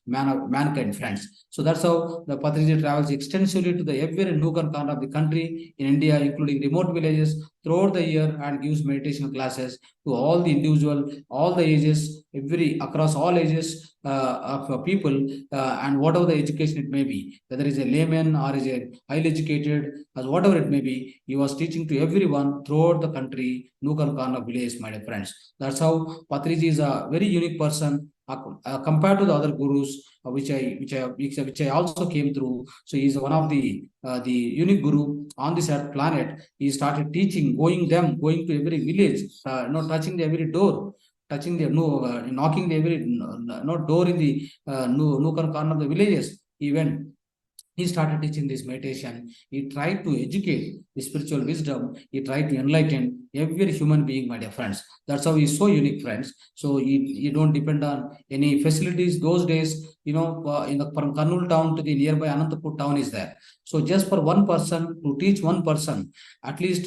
mankind, friends. So that's how the PATRIJI travels extensively to the every nook and corner of the country in India, including remote villages, throughout the year, and gives meditation classes to all the individual, all the ages, across all ages of people, and whatever the education it may be, whether is a layman or is a highly educated, as whatever it may be, he was teaching to everyone throughout the country, nook and corner of village, my dear friends. That's how PATRIJI is a very unique person compared to the other gurus, which I also came through. So he is one of the unique guru on this earth planet. He started teaching, going to every village, touching every door, touching the knocking the every door in the nook and corner of the villages. He went. He started teaching this meditation. He tried to educate the spiritual wisdom. He tried to enlighten every human being, my dear friends. That's how he's so unique, friends. So you don't depend on any facilities. Those days, from Kannur town to the nearby Anantapur town is there. So just for one person, to teach one person, at least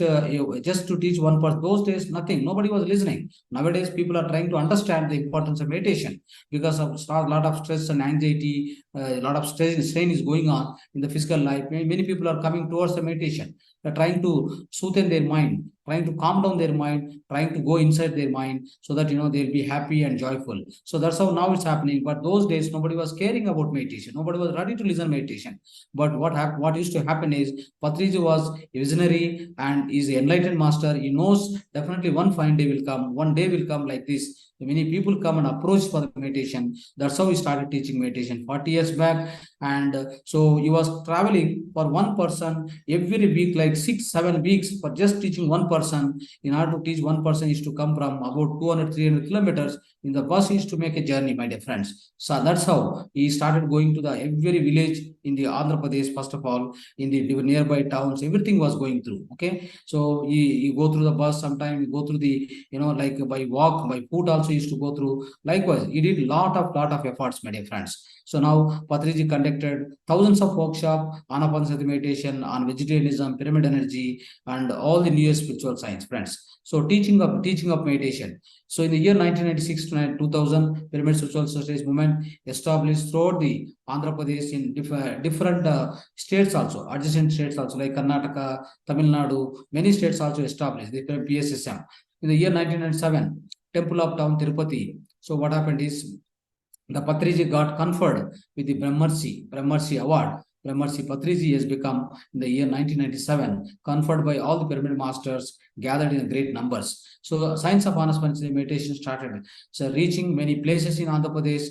just to teach one person, those days, nothing. Nobody was listening. Nowadays, people are trying to understand the importance of meditation because of a lot of stress and anxiety, a lot of strain is going on in the physical life. Many people are coming towards the meditation. They're trying to soothe their mind, trying to calm down their mind, trying to go inside their mind so that they'll be happy and joyful. So that's how now it's happening. But those days nobody was caring about meditation. Nobody was ready to listen meditation. But what used to happen is PATRIJI was a visionary and is an enlightened master. He knows definitely one fine day will come. One day will come like this. Many people come and approach for the meditation. That's how he started teaching meditation 40 years back. And so he was traveling for one person every week, like 6-7 weeks, for just teaching one person. In order to teach one person, is to come from about 200-300 kilometers in the bus. Is to make a journey, my dear friends. So that's how he started going to the every village in the Andhra Pradesh. First of all, in the nearby towns, everything was going through. Okay, so he go through the bus. Sometimes he go through the like by walk, by foot also used to go through. Likewise, he did lot of efforts, my dear friends. So now PATRIJI conducted thousands of workshops on Anapanasati meditation, on vegetarianism, pyramid energy, and all the newest spiritual science, friends. So teaching of meditation. So in the year 1996 to 2000, Pyramid Spiritual Societies movement established throughout the Andhra Pradesh in different states also, adjacent states also, like Karnataka, Tamil Nadu, many states also established the PSSM. In the year 1997, Temple of Town Tirupati. So what happened is the PATRIJI got conferred with the Brahmarshi Award. Brahmarshi PATRIJI has become in the year 1997 conferred by all the pyramid masters gathered in great numbers. So science of Anapanasati meditation started reaching many places in Andhra Pradesh,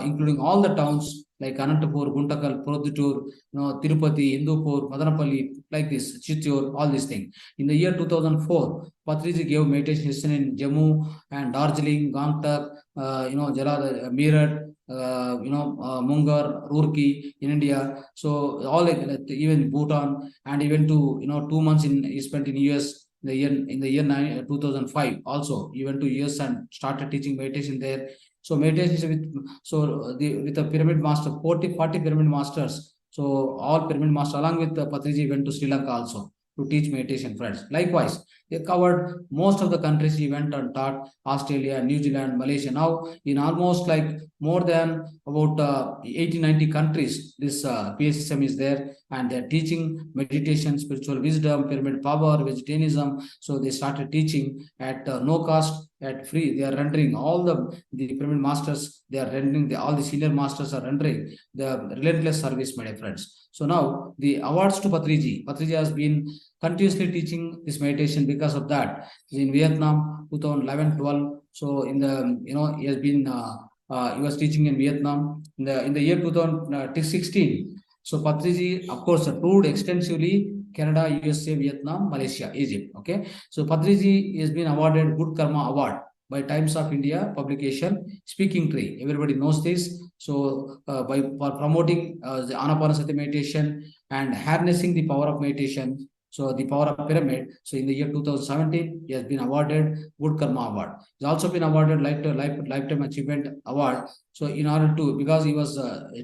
including all the towns like Anantapur, Guntakal, Produttur, Tirupati, Hindupur, Madanapalli, like this, Chittur, all these things. In the year 2004, PATRIJI gave meditation lesson in Jammu and Darjeeling, Gangtok, Jalad, Meerut, Mungar, Roorkee in India. So all even Bhutan, and even to 2 months he spent in US in the year 2005. Also, he went to US and started teaching meditation there. So meditation with a pyramid master, 40 pyramid masters. So all pyramid masters along with the PATRIJI went to Sri Lanka also to teach meditation, friends. Likewise, He covered most of the countries. He went and taught Australia, New Zealand, Malaysia. Now in almost like more than about 80-90 countries, this PSSM is there, and they're teaching meditation, spiritual wisdom, pyramid power, vegetarianism. So they started teaching at no cost, at free. They are rendering all the pyramid masters. They are rendering all the senior masters are rendering the relentless service, my dear friends. So now the awards to Patriji. Patriji has been continuously teaching this meditation. Because of that, in Vietnam 2011-12. So in the he has been he was teaching in Vietnam in the year 2016. So Patriji, of course, toured extensively Canada, USA, Vietnam, Malaysia, Egypt. Okay, so Patriji has been awarded Good Karma Award by Times of India publication, Speaking Tree. Everybody knows this. So for promoting the Anapanasati meditation and harnessing the power of meditation, so the power of pyramid. So in the year 2017, he has been awarded Good Karma Award. He's also been awarded Lifetime Achievement Award. So in order to, because he was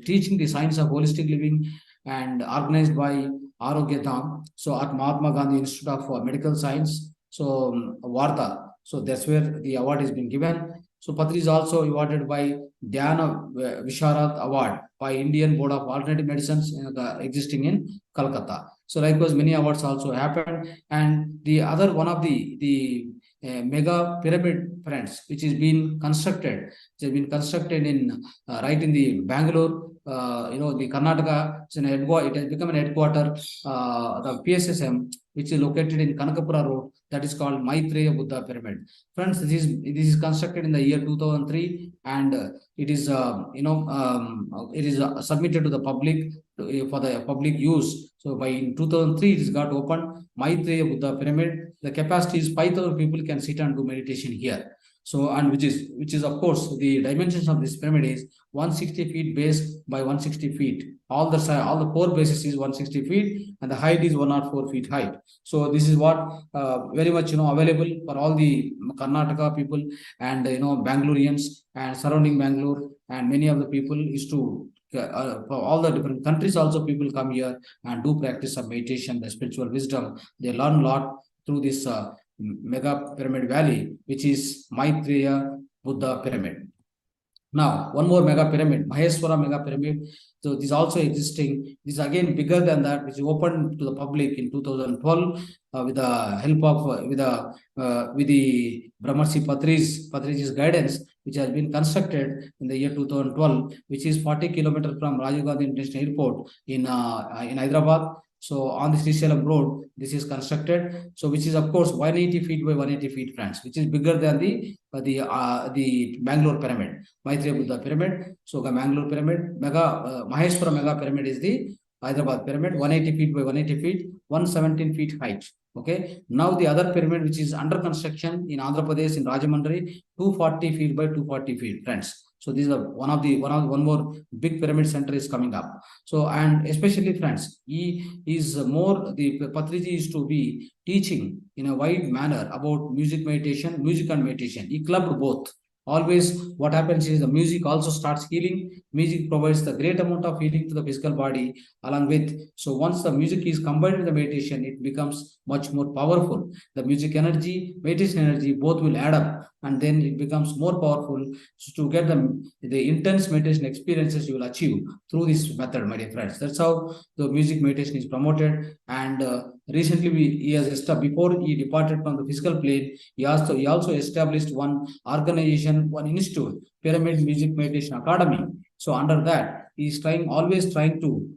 teaching the science of holistic living and organized by Arogya Dham, so at Mahatma Gandhi Institute of Medical Science, so Varta. So that's where the award has been given. So Patri is also awarded by Dhyana Visharad Award by Indian Board of Alternative Medicines existing in Calcutta. So likewise, many awards also happened. And the other one of the mega pyramid, friends, which is being constructed, it has been constructed in right in the Bangalore, the Karnataka. It has become an headquarter, the PSSM, which is located in Kanakapura Road. That is called Maitreya Buddha Pyramid. Friends, this is constructed in the year 2003, and it is submitted to the public for the public use. So by in 2003, it has got opened, Maitreya Buddha Pyramid. The capacity is 5,000 people can sit and do meditation here. So, and which is of course the dimensions of this pyramid is 160 feet base by 160 feet. All the four bases is 160 feet, and the height is 104 feet height. So this is what very much available for all the Karnataka people and Bangaloreans and surrounding Bangalore, and many of the people is to for all the different countries also people come here and do practice of meditation, the spiritual wisdom. They learn a lot through this mega pyramid valley, which is Maitreya Buddha Pyramid. Now, one more mega pyramid, Maheswara mega pyramid. So this is also existing. This is again bigger than that, which is opened to the public in 2012 with the help of with the Brahmarshi Patriji's guidance, which has been constructed in the year 2012, which is 40 kilometers from Rajiv Gandhi International Airport in Hyderabad. So on the Srisailam road, this is constructed. So which is of course 180 feet by 180 feet, friends, which is bigger than the Bangalore pyramid, Maitreya Buddha pyramid. So the Bangalore pyramid, Maheshwara mega pyramid is the Hyderabad pyramid, 180 feet by 180 feet, 117 feet height. Okay. Now the other pyramid which is under construction in Andhra Pradesh in Rajahmundry, 240 feet by 240 feet, friends. So this is one more big pyramid center is coming up. So, and especially, friends, the Patriji is to be teaching in a wide manner about music and meditation. He clubbed both. Always what happens is the music also starts healing. Music provides the great amount of healing to the physical body along with. So once the music is combined with the meditation, it becomes much more powerful. The music energy, meditation energy, both will add up, and then it becomes more powerful. So to get the intense meditation experiences you will achieve through this method, my dear friends. That's how the music meditation is promoted. And recently before he departed from the physical plane, he also established one organization, one institute, Pyramid Music Meditation Academy. So under that, he is always trying to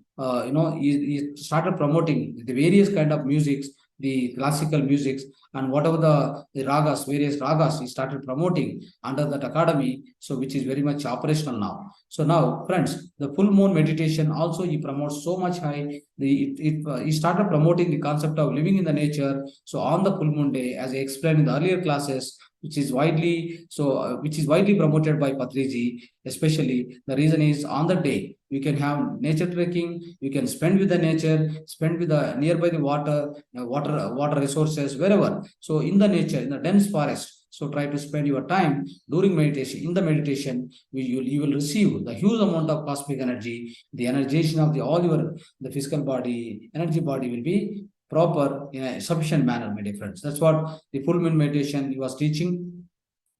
he started promoting the various kind of musics, the classical musics, and whatever the ragas, various ragas, he started promoting under that academy. So which is very much operational now. So now, friends, the full moon meditation also he promotes so much high. He started promoting the concept of living in the nature. So on the full moon day, as I explained in the earlier classes, which is widely promoted by Patriji. Especially the reason is on the day you can have nature trekking, you can spend with the nature, spend with the nearby the water resources, wherever. So in the nature, in the dense forest. So try to spend your time during meditation. In the meditation, you will receive the huge amount of cosmic energy. The energization of the physical body, energy body will be proper in a sufficient manner, my dear friends. That's what the full moon meditation he was teaching.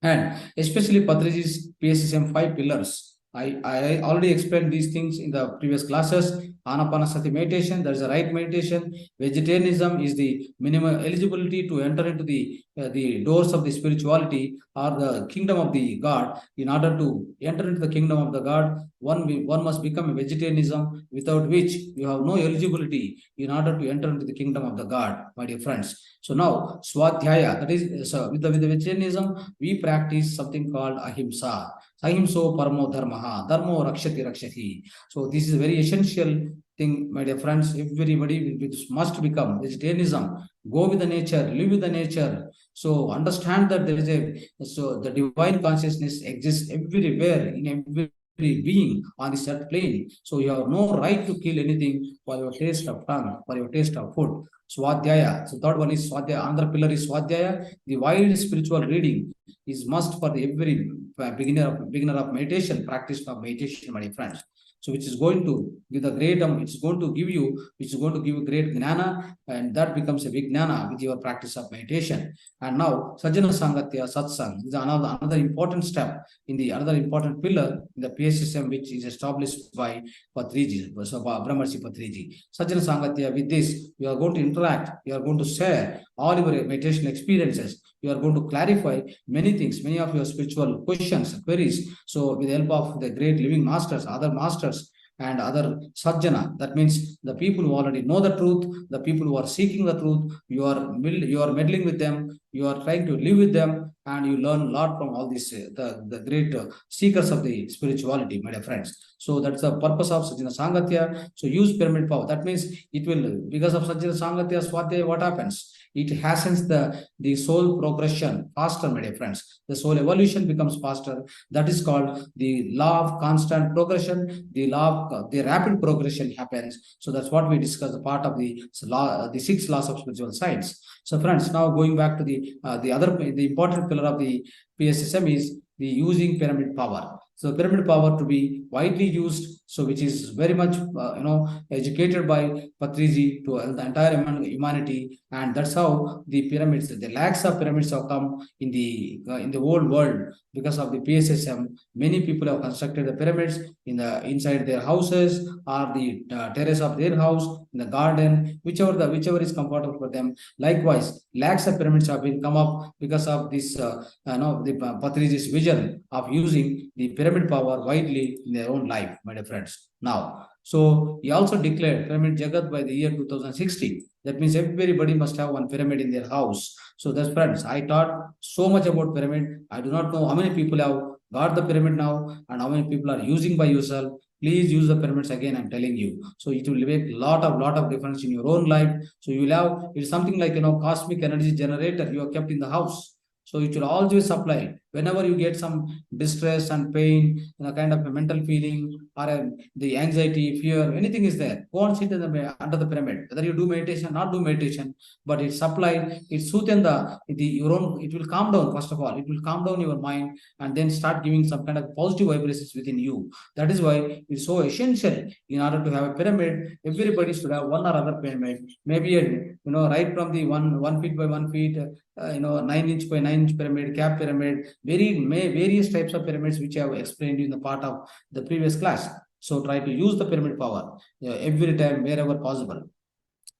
And especially Patriji's PSSM 5 pillars. I already explained these things in the previous classes. Anapanasati meditation, that is the right meditation. Vegetarianism is the minimum eligibility to enter into the doors of the spirituality or the kingdom of the God. In order to enter into the kingdom of the God, one must become a vegetarianism, without which you have no eligibility in order to enter into the kingdom of the God, my dear friends. So now Swadhyaya, that is, so with the vegetarianism, we practice something called ahimsa. Ahimso paramo dharmaha, dharmo rakshati rakshati. So this is a very essential thing, my dear friends. Everybody must become vegetarianism. Go with the nature, live with the nature. So understand that there is the divine consciousness exists everywhere in every being on this earth plane. So you have no right to kill anything for your taste of tongue, for your taste of food. Swadhyaya. So third one is Swadhyaya. Another pillar is Swadhyaya. The wide spiritual reading is must for every beginner of meditation, practice of meditation, my dear friends. So which is going to give the great, which is going to give you great gnana, and that becomes a big gnana with your practice of meditation. And now Sajjana Sangatya Satsang is another important step in the another important pillar in the PSSM, which is established by PATRIJI, so Brahmarshi PATRIJI. Sajjana Sangatya, with this, you are going to interact, you are going to share all your meditation experiences, you are going to clarify many things, many of your spiritual questions, queries. So with the help of the great living masters, other masters, and other sajjana, that means the people who already know the truth, the people who are seeking the truth, you are meddling with them, you are trying to live with them, and you learn a lot from all these the great seekers of the spirituality, my dear friends. So that's the purpose of Sajjana Sangatya. So use pyramid power. That means it will, because of Sajjana Sangatya, Swadhyaya, what happens? It hastens the soul progression faster, my dear friends. The soul evolution becomes faster. That is called the law of constant progression. The rapid progression happens. So that's what we discuss, the part of the law, the 6 laws of spiritual science. So friends, now going back to the important pillar of the PSSM is the using pyramid power. So pyramid power to be widely used, so which is very much educated by Patriji to the entire humanity, and that's how the pyramids, the lakhs of pyramids have come in the whole world because of the PSSM. Many people have constructed the pyramids inside their houses or the terrace of their house, in the garden, whichever is comfortable for them. Likewise, lakhs of pyramids have been come up because of this the Patriji's vision of using the pyramid power widely in their own life, my dear friends. Now, so he also declared pyramid Jagat by the year 2016. That means everybody must have one pyramid in their house. So that's friends, I taught so much about pyramid. I do not know how many people have got the pyramid now and how many people are using by yourself. Please use the pyramids again, I'm telling you. So it will make lot of difference in your own life. So you will have, it's something like cosmic energy generator you have kept in the house. So it will always supply whenever you get some distress and pain, kind of a mental feeling or the anxiety, fear, anything is there. Go and sit under the pyramid. Whether you do meditation, not do meditation, but it supply, it soothes your own. It will calm down. First of all, it will calm down your mind and then start giving some kind of positive vibrations within you. That is why it's so essential. In order to have a pyramid, everybody should have one or other pyramid. Maybe right from the 1 feet by 1 feet. 9-inch by 9-inch pyramid, cap pyramid, various types of pyramids which I have explained in the part of the previous class. So try to use the pyramid power every time, wherever possible.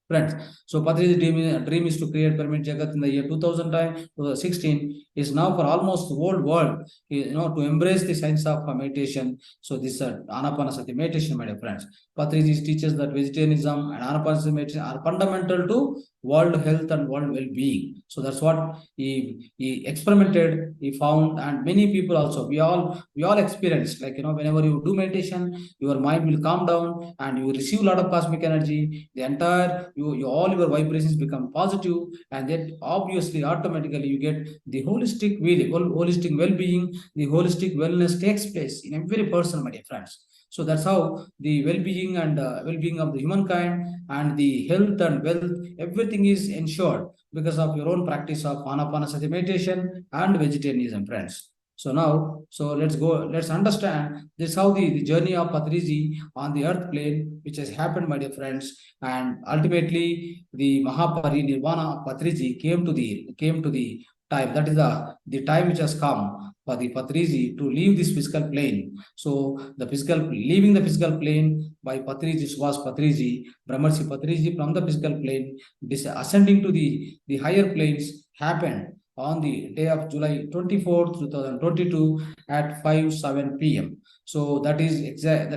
Friends, so Patriji's dream is to create pyramid Jagat in the year 2016 is now for almost the whole world, to embrace the science of meditation. So this Anapanasati meditation, my dear friends. Patriji teaches that vegetarianism and Anapanasati meditation are fundamental to world health and world well-being. So that's what he experimented, he found, and many people also, we all experienced, like whenever you do meditation, your mind will calm down and you receive a lot of cosmic energy. The entire all your vibrations become positive, and then obviously automatically you get the holistic well-being. The holistic wellness takes place in every person, my dear friends. So that's how the well-being and well-being of the humankind and the health and wealth, everything is ensured because of your own practice of Anapanasati meditation and vegetarianism, friends. So now, so let's go, let's understand this how the journey of PATRIJI on the earth plane, which has happened, my dear friends, and ultimately the Mahaparinirvana of PATRIJI came to the time. That is the time which has come for the PATRIJI to leave this physical plane. So the leaving the physical plane by PATRIJI was PATRIJI, Brahmarshi PATRIJI from the physical plane, ascending to the higher planes happened on the day of July 24th, 2022 at 5:07 p.m. So that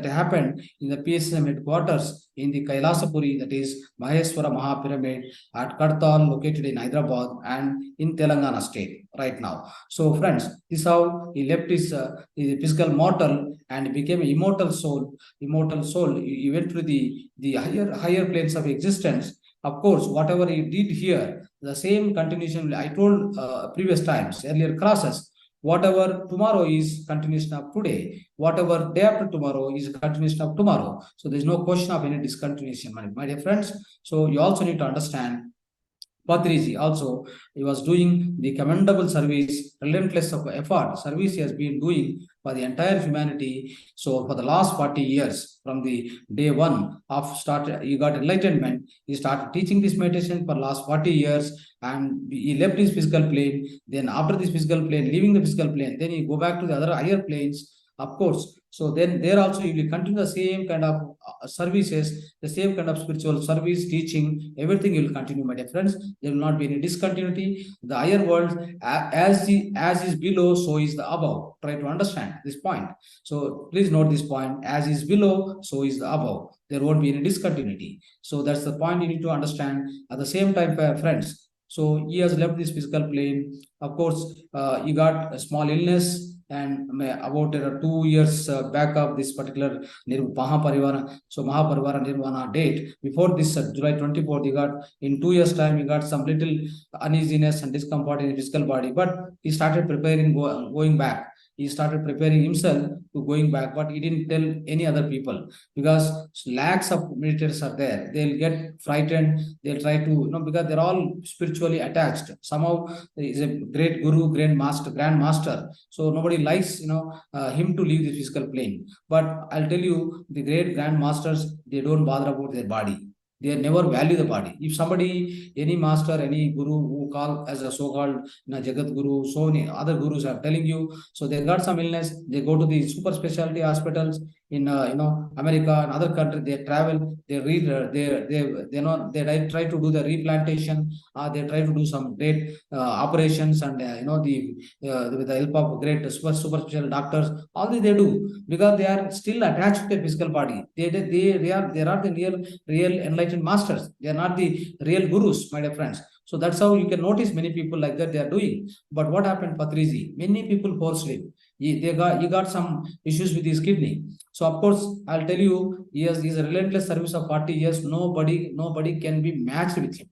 happened in the PSM headquarters in the Kailasapuri, that is Maheswara Mahapyramid at Kartal, located in Hyderabad and in Telangana state right now. So friends, this is how he left his physical mortal and became an immortal soul. Immortal soul. He went to the higher planes of existence. Of course, whatever he did here, the same continuation I told previous times, earlier classes. Whatever tomorrow is continuation of today, whatever day after tomorrow is continuation of tomorrow. So there's no question of any discontinuation, my dear friends. So you also need to understand PATRIJI also, he was doing the commendable service, relentless of effort, service he has been doing for the entire humanity. So for the last 40 years, from the day one of start, he got enlightenment, he started teaching this meditation for last 40 years, and he left his physical plane. Then after this physical plane, leaving the physical plane, then he go back to the other higher planes, of course. So then there also you will continue the same kind of services, the same kind of spiritual service, teaching, everything you will continue, my dear friends. There will not be any discontinuity. The higher world, as is below, so is the above. Try to understand this point. So please note this point: as is below, so is the above. There won't be any discontinuity. So that's the point you need to understand. At the same time, friends, so he has left this physical plane. Of course, he got a small illness, and about 2 years back of this particular Mahaparivana, so Mahaparivana Nirvana date, before this July 24th, he got, in 2 years time, he got some little uneasiness and discomfort in his physical body, but he started preparing, going back. He started preparing himself to going back, but he didn't tell any other people, because lakhs of meditators are there. They'll get frightened. They'll try to, because they're all spiritually attached. Somehow is a great guru, grand master. So nobody likes, him to leave the physical plane. But I'll tell you, the great grand masters, they don't bother about their body. They never value the body. If somebody, any master, any guru who call as a so-called Jagat Guru, so many other gurus are telling you, so they got some illness, they go to the super specialty hospitals in America and other countries. They travel, they read, they try to do the replantation, they try to do some great operations, and with the help of great super special doctors, all this they do, because they are still attached to their physical body. They are the real enlightened masters. They are not the real gurus, my dear friends. So that's how you can notice many people like that they are doing. But what happened, PATRIJI? Many people forced him. He got some issues with his kidney. So of course, I'll tell you, he's a relentless service of 40 years. Nobody can be matched with him.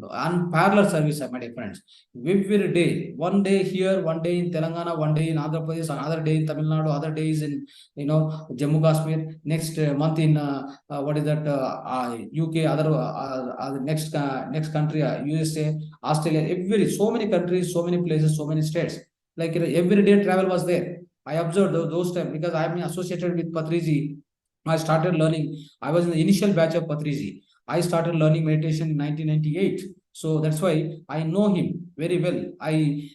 Unparalleled service, my dear friends. Every day, one day here, one day in Telangana, one day in Andhra Pradesh, another day in Tamil Nadu, other days in Jammu Kashmir. Next month in what is that UK, other next country, USA, Australia. So many countries, so many places, so many states. Like every day travel was there. I observed those times, because I have been associated with PATRIJI. I started learning. I was in the initial batch of PATRIJI. I started learning meditation in 1998. So that's why I know him very well. I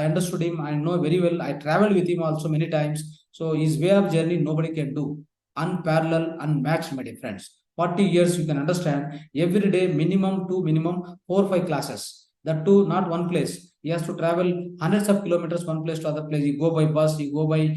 understood him. I know very well. I traveled with him also many times. So his way of journey, nobody can do. Unparalleled, unmatched, my dear friends. 40 years, you can understand. Every day, minimum 4 or 5 classes. That too, not one place. He has to travel hundreds of kilometers, one place to other place. He go by bus. He go by,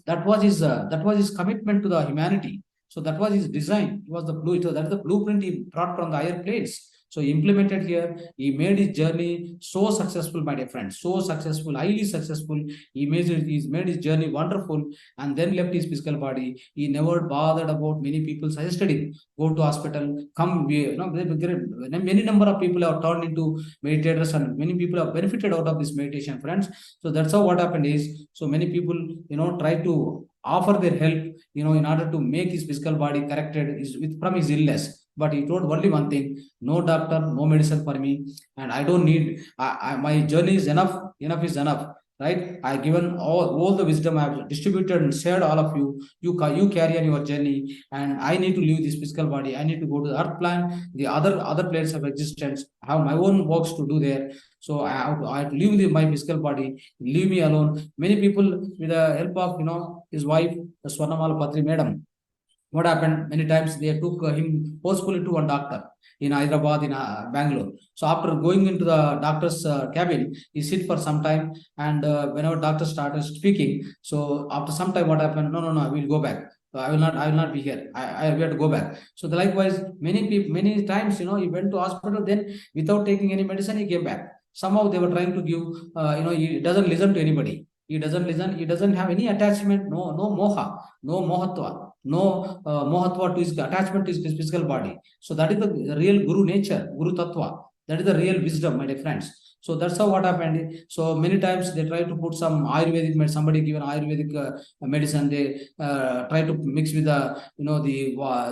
that was his commitment to the humanity. So that was his design. It was that is the blueprint he brought from the higher planes. So he implemented here. He made his journey so successful, my dear friends. So successful, highly successful. He's made his journey wonderful, and then left his physical body. He never bothered about, many people suggested him, go to hospital, come. Many number of people have turned into meditators, and many people have benefited out of this meditation, friends. So that's how what happened is, so many people, try to offer their help, in order to make his physical body corrected from his illness. But he told only one thing: no doctor, no medicine for me, and I don't need. My journey is enough. Enough is enough. right? I given all the wisdom I have distributed and shared all of you. You carry on your journey, and I need to leave this physical body. I need to go to the earth plan, the other planes of existence. I have my own works to do there. So I have to leave my physical body, leave me alone. Many people, with the help of his wife, the Swarnamala Patri Madam, what happened? Many times they took him forcefully to one doctor in Hyderabad, in Bangalore. So after going into the doctor's cabin, he sit for some time, and whenever doctor started speaking, so after some time, what happened? No, I will go back. I will not be here. I we have to go back. So likewise, many people, many times, he went to hospital. Then without taking any medicine, he came back. Somehow they were trying to give, he doesn't listen to anybody. He doesn't listen. He doesn't have any attachment. No moha, no mohatva, no mohatva to his attachment to his physical body. So that is the real guru nature, guru tattva. That is the real wisdom, my dear friends. So that's how what happened. So many times they try to put some ayurvedic medicine. Somebody given ayurvedic medicine. They try to mix with the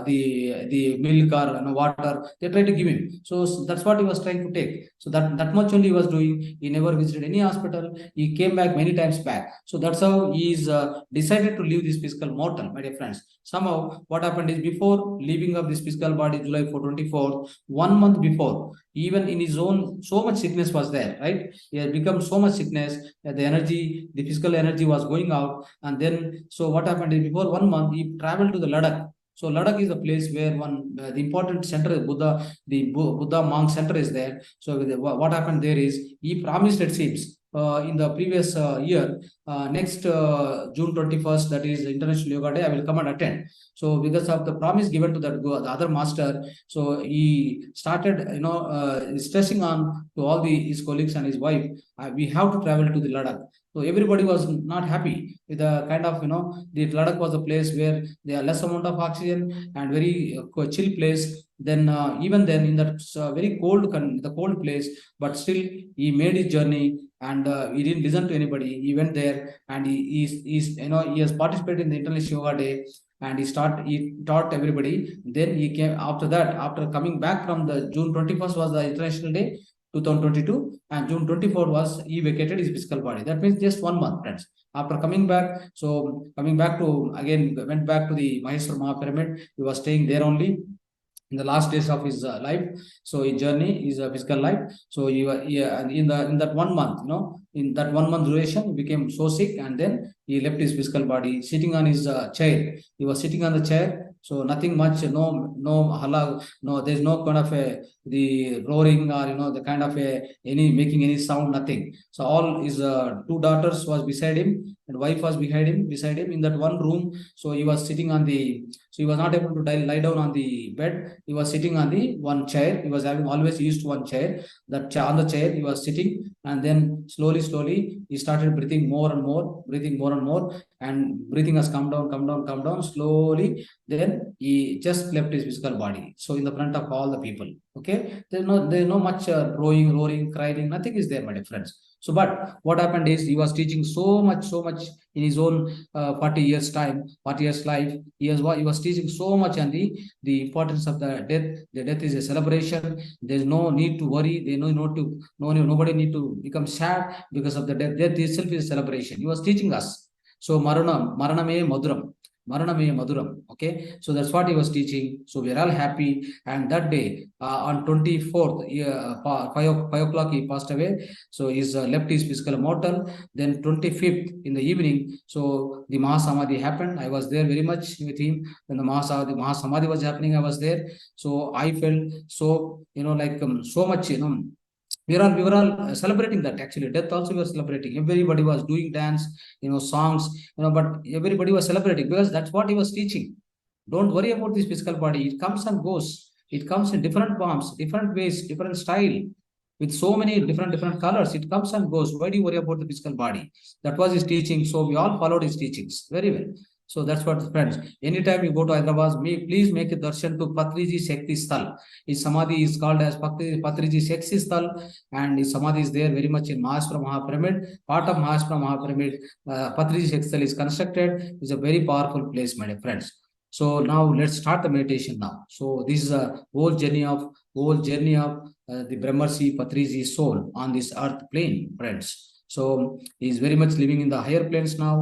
the milk or water. They try to give him. So that's what he was trying to take. So that much only he was doing. He never visited any hospital. He came back many times back. So that's how he is decided to leave this physical mortal, my dear friends. Somehow what happened is, before leaving of this physical body, July 24th, 1 month before, even in his own, so much sickness was there, right? He had become so much sickness that the physical energy was going out. And then, so what happened is, before 1 month, he traveled to the Ladakh. So Ladakh is a place where the important center is the Buddha monk center is there. So what happened there is, he promised, it seems, in the previous year, next June 21st, that is International Yoga Day, I will come and attend. So because of the promise given to the other master, so he started, stressing on to all his colleagues and his wife, we have to travel to the Ladakh. So everybody was not happy with the kind of, the Ladakh was a place where there are less amount of oxygen and very chill place. Then even then, in that very the cold place, but still he made his journey, and he didn't listen to anybody. He went there, and he has participated in the International Yoga Day, and he taught everybody. Then he came after that, after coming back from the June 21st was the International Day 2022, and June 24th was he vacated his physical body. That means just 1 month, friends. After coming back, so coming back to again, went back to the Maheshwar Maha Pyramid. He was staying there only in the last days of his life. So his journey, his physical life. So in that 1 month, in that 1 month duration, he became so sick, and then he left his physical body, sitting on his chair. He was sitting on the chair. So nothing much, no hala, no, there's no kind of the roaring, or the kind of any making any sound, nothing. So all his two daughters was beside him, and wife was beside him in that one room. So he was sitting on the, so he was not able to lie down on the bed. He was sitting on the one chair. He was having always used one chair. On the chair he was sitting, and then slowly he started breathing more and more, and breathing has come down slowly. Then he just left his physical body. So in the front of all the people, okay, there's no much roaring, crying, nothing is there, my dear friends. So, but what happened is, he was teaching so much in his own 40 years life. He was teaching so much on the importance of the death. The death is a celebration. There's no need to worry. Nobody need to become sad because of the death. Death itself is a celebration. He was teaching us. So maraname maduram. Maraname Maduram. Okay, so that's what he was teaching. So we're all happy. And that day, on 24th, 5 o'clock, he passed away. So he's left his physical mortal. Then 25th in the evening, so the Mahasamadhi happened. I was there very much with him. When the Mahasamadhi was happening, I was there. So I felt so, like so much, we were all celebrating that. Actually, death also we were celebrating. Everybody was doing dance, songs, but everybody was celebrating, because that's what he was teaching. Don't worry about this physical body. It comes and goes. It comes in different forms, different ways, different style, with so many different colors. It comes and goes. Why do you worry about the physical body? That was his teaching. So we all followed his teachings very well. So that's what, friends. Anytime you go to Hyderabad, please make a darshan to PATRIJI Shakti Sthal. His samadhi is called as PATRIJI Shakti Sthal, and his samadhi is there very much in Mahavatar Maha Pyramid. Part of Mahavatar Maha Pyramid, PATRIJI Shakti Sthal is constructed. It's a very powerful place, my dear friends. So now let's start the meditation now. So this is a whole journey of the Brahmarshi PATRIJI soul on this earth plane, friends. So he is very much living in the higher planes now.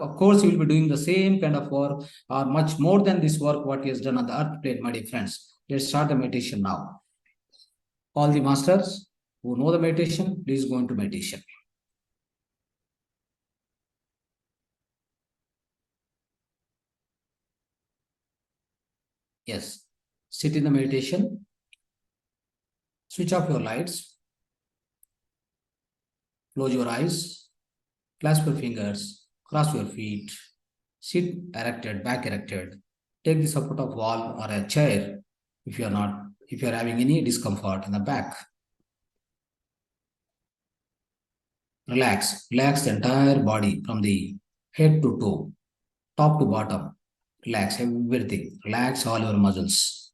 Of course, he will be doing the same kind of work or much more than this work what he has done on the earth plane, my dear friends. Let's start the meditation now. All the masters who know the meditation, please go into meditation. Yes, sit in the meditation. Switch off your lights. Close your eyes. Clasp your fingers. Cross your feet. Sit erected, back erected. Take the support of wall or a chair if you are having any discomfort in the back. Relax the entire body from the head to toe, top to bottom. Relax everything. Relax all your muscles,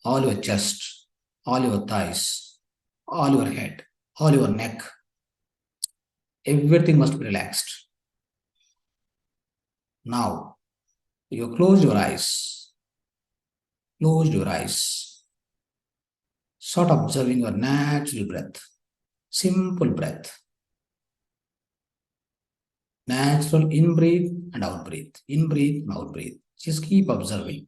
all your chest, all your thighs, all your head, all your neck. Everything must be relaxed. Now, you close your eyes. Close your eyes. Start observing your natural breath. Simple breath. Natural in-breathe and out-breathe. In-breathe and out-breathe. Just keep observing.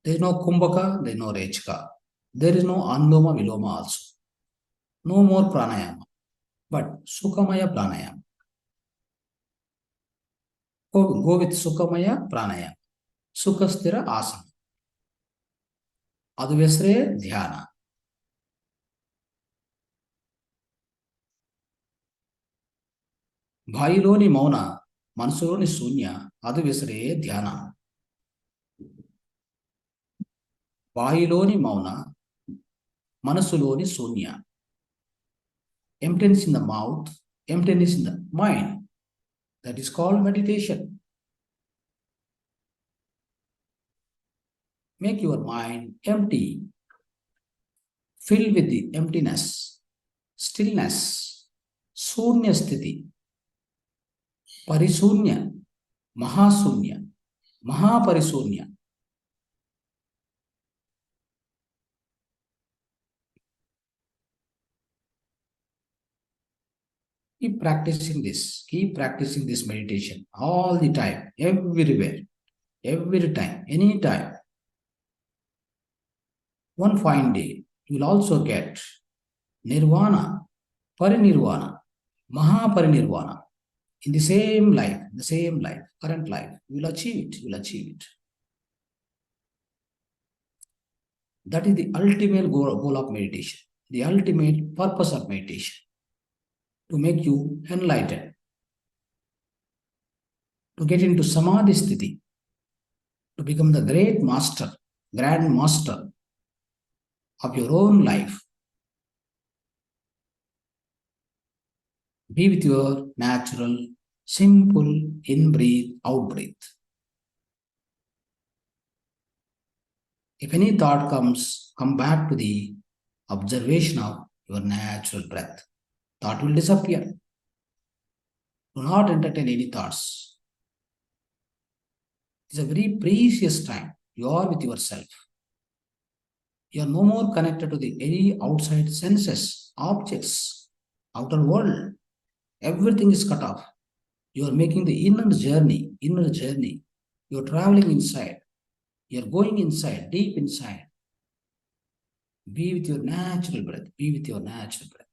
There is no kumbhaka, there is no rechka. There is no anloma viloma also. No more pranayama, but sukhamaya pranayama. Go with sukhamaya pranayama. Sukhasthira asana. Adu ಹೆಸರೇ ಧ್ಯಾನ. ಬಾಯಿలోని మౌన మనసులోని శూన్య అది ಹೆಸರೇ ధ్యాన. బాయిలోని మౌన మనసులోని శూన్య. Emptiness in the mouth, emptiness in the mind. That is called meditation. Make your mind empty. Fill with the emptiness, stillness, Sunya sthiti, Parisunya, Mahasunya, Mahaparisunya. Keep practicing this meditation all the time, everywhere, every time, anytime. One fine day, you will also get nirvana, parinirvana, mahaparinirvana. In the same life, current life, you will achieve it. That is the ultimate goal of meditation, the ultimate purpose of meditation, to make you enlightened, to get into samadhi sthiti, to become the great master, grand master of your own life. Be with your natural, simple in-breathe, out-breathe. If any thought comes, come back to the observation of your natural breath. Thought will disappear. Do not entertain any thoughts. It's a very precious time. You are with yourself. You are no more connected to any outside senses, objects, outer world. Everything is cut off. You are making the inner journey. You are traveling inside. You are going inside, deep inside. Be with your natural breath. Be with your natural breath.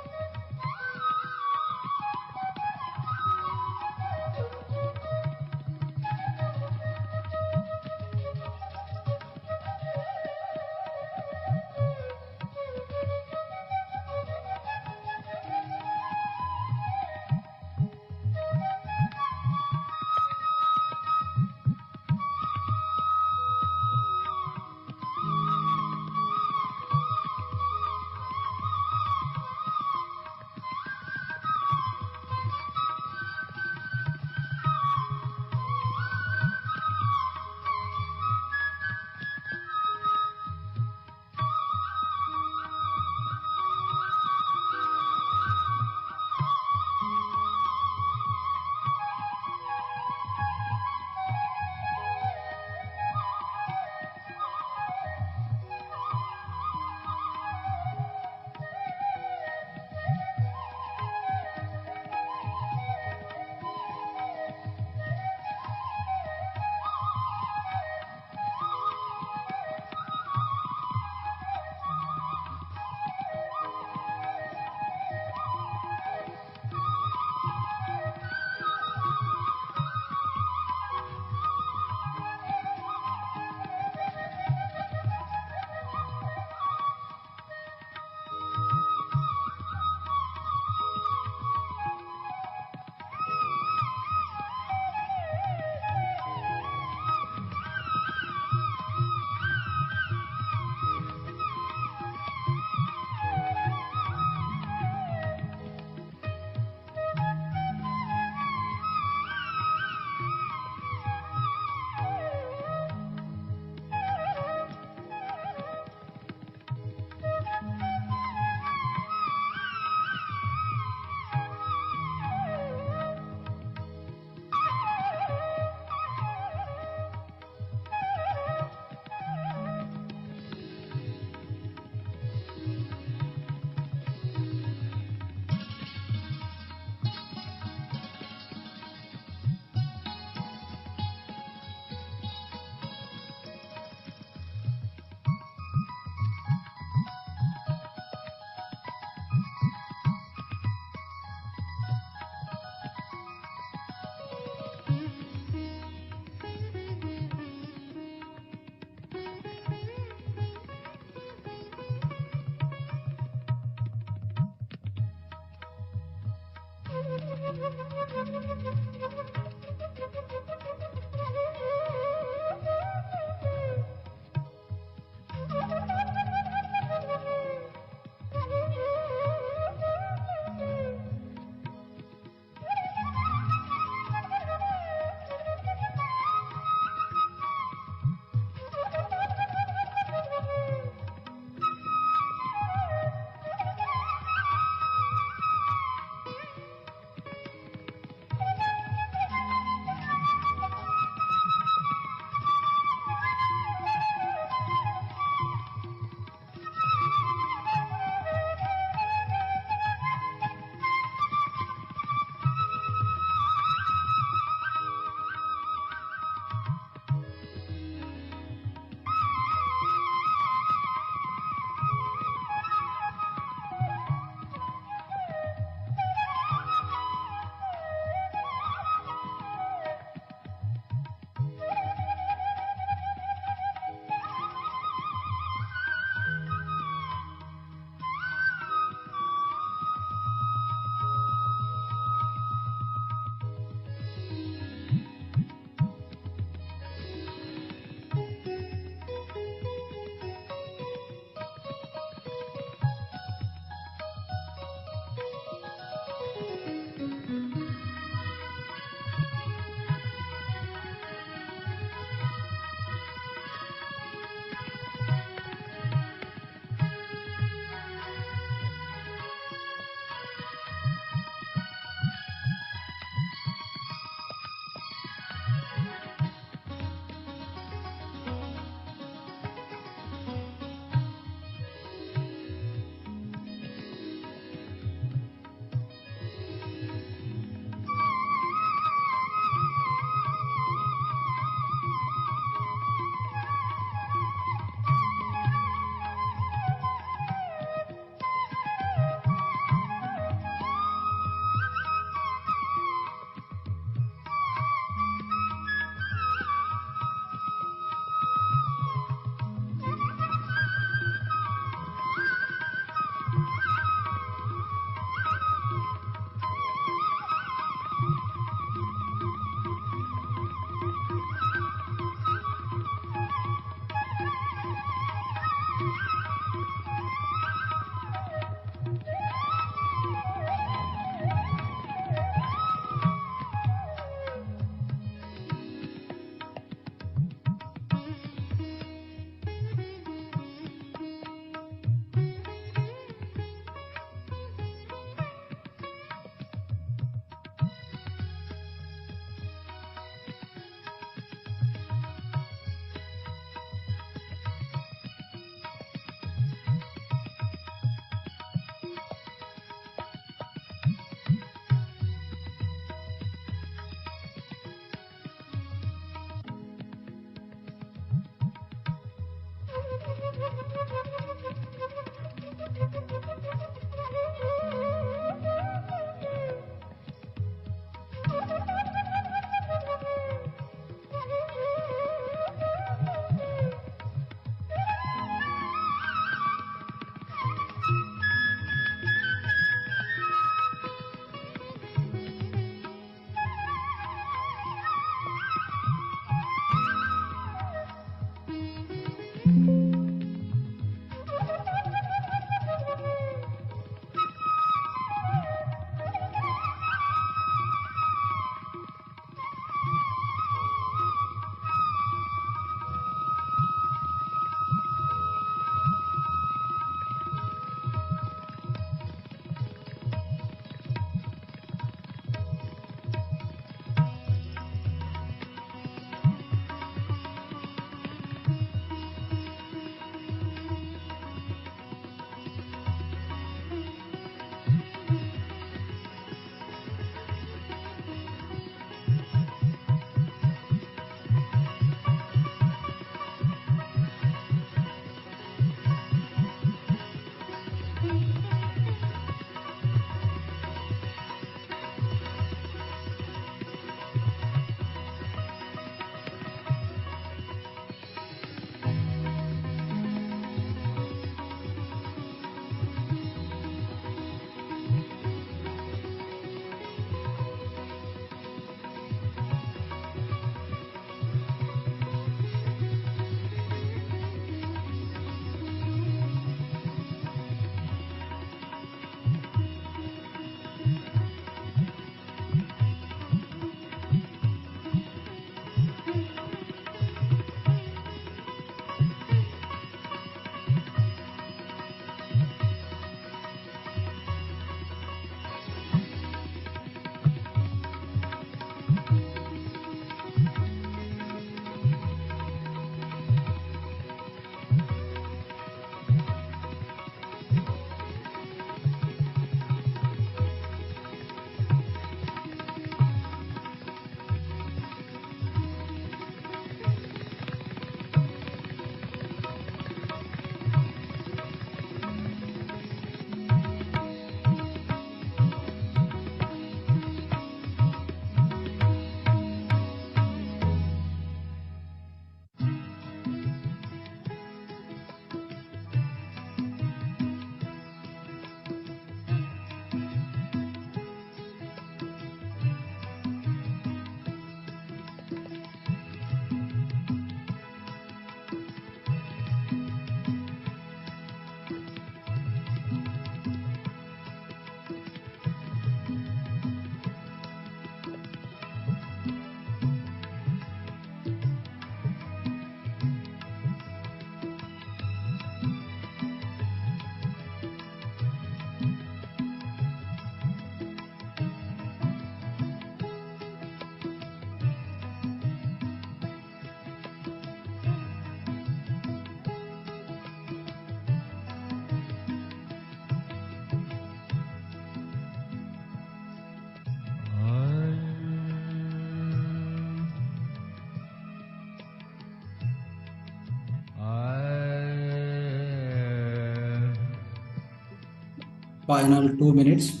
Final 2 minutes.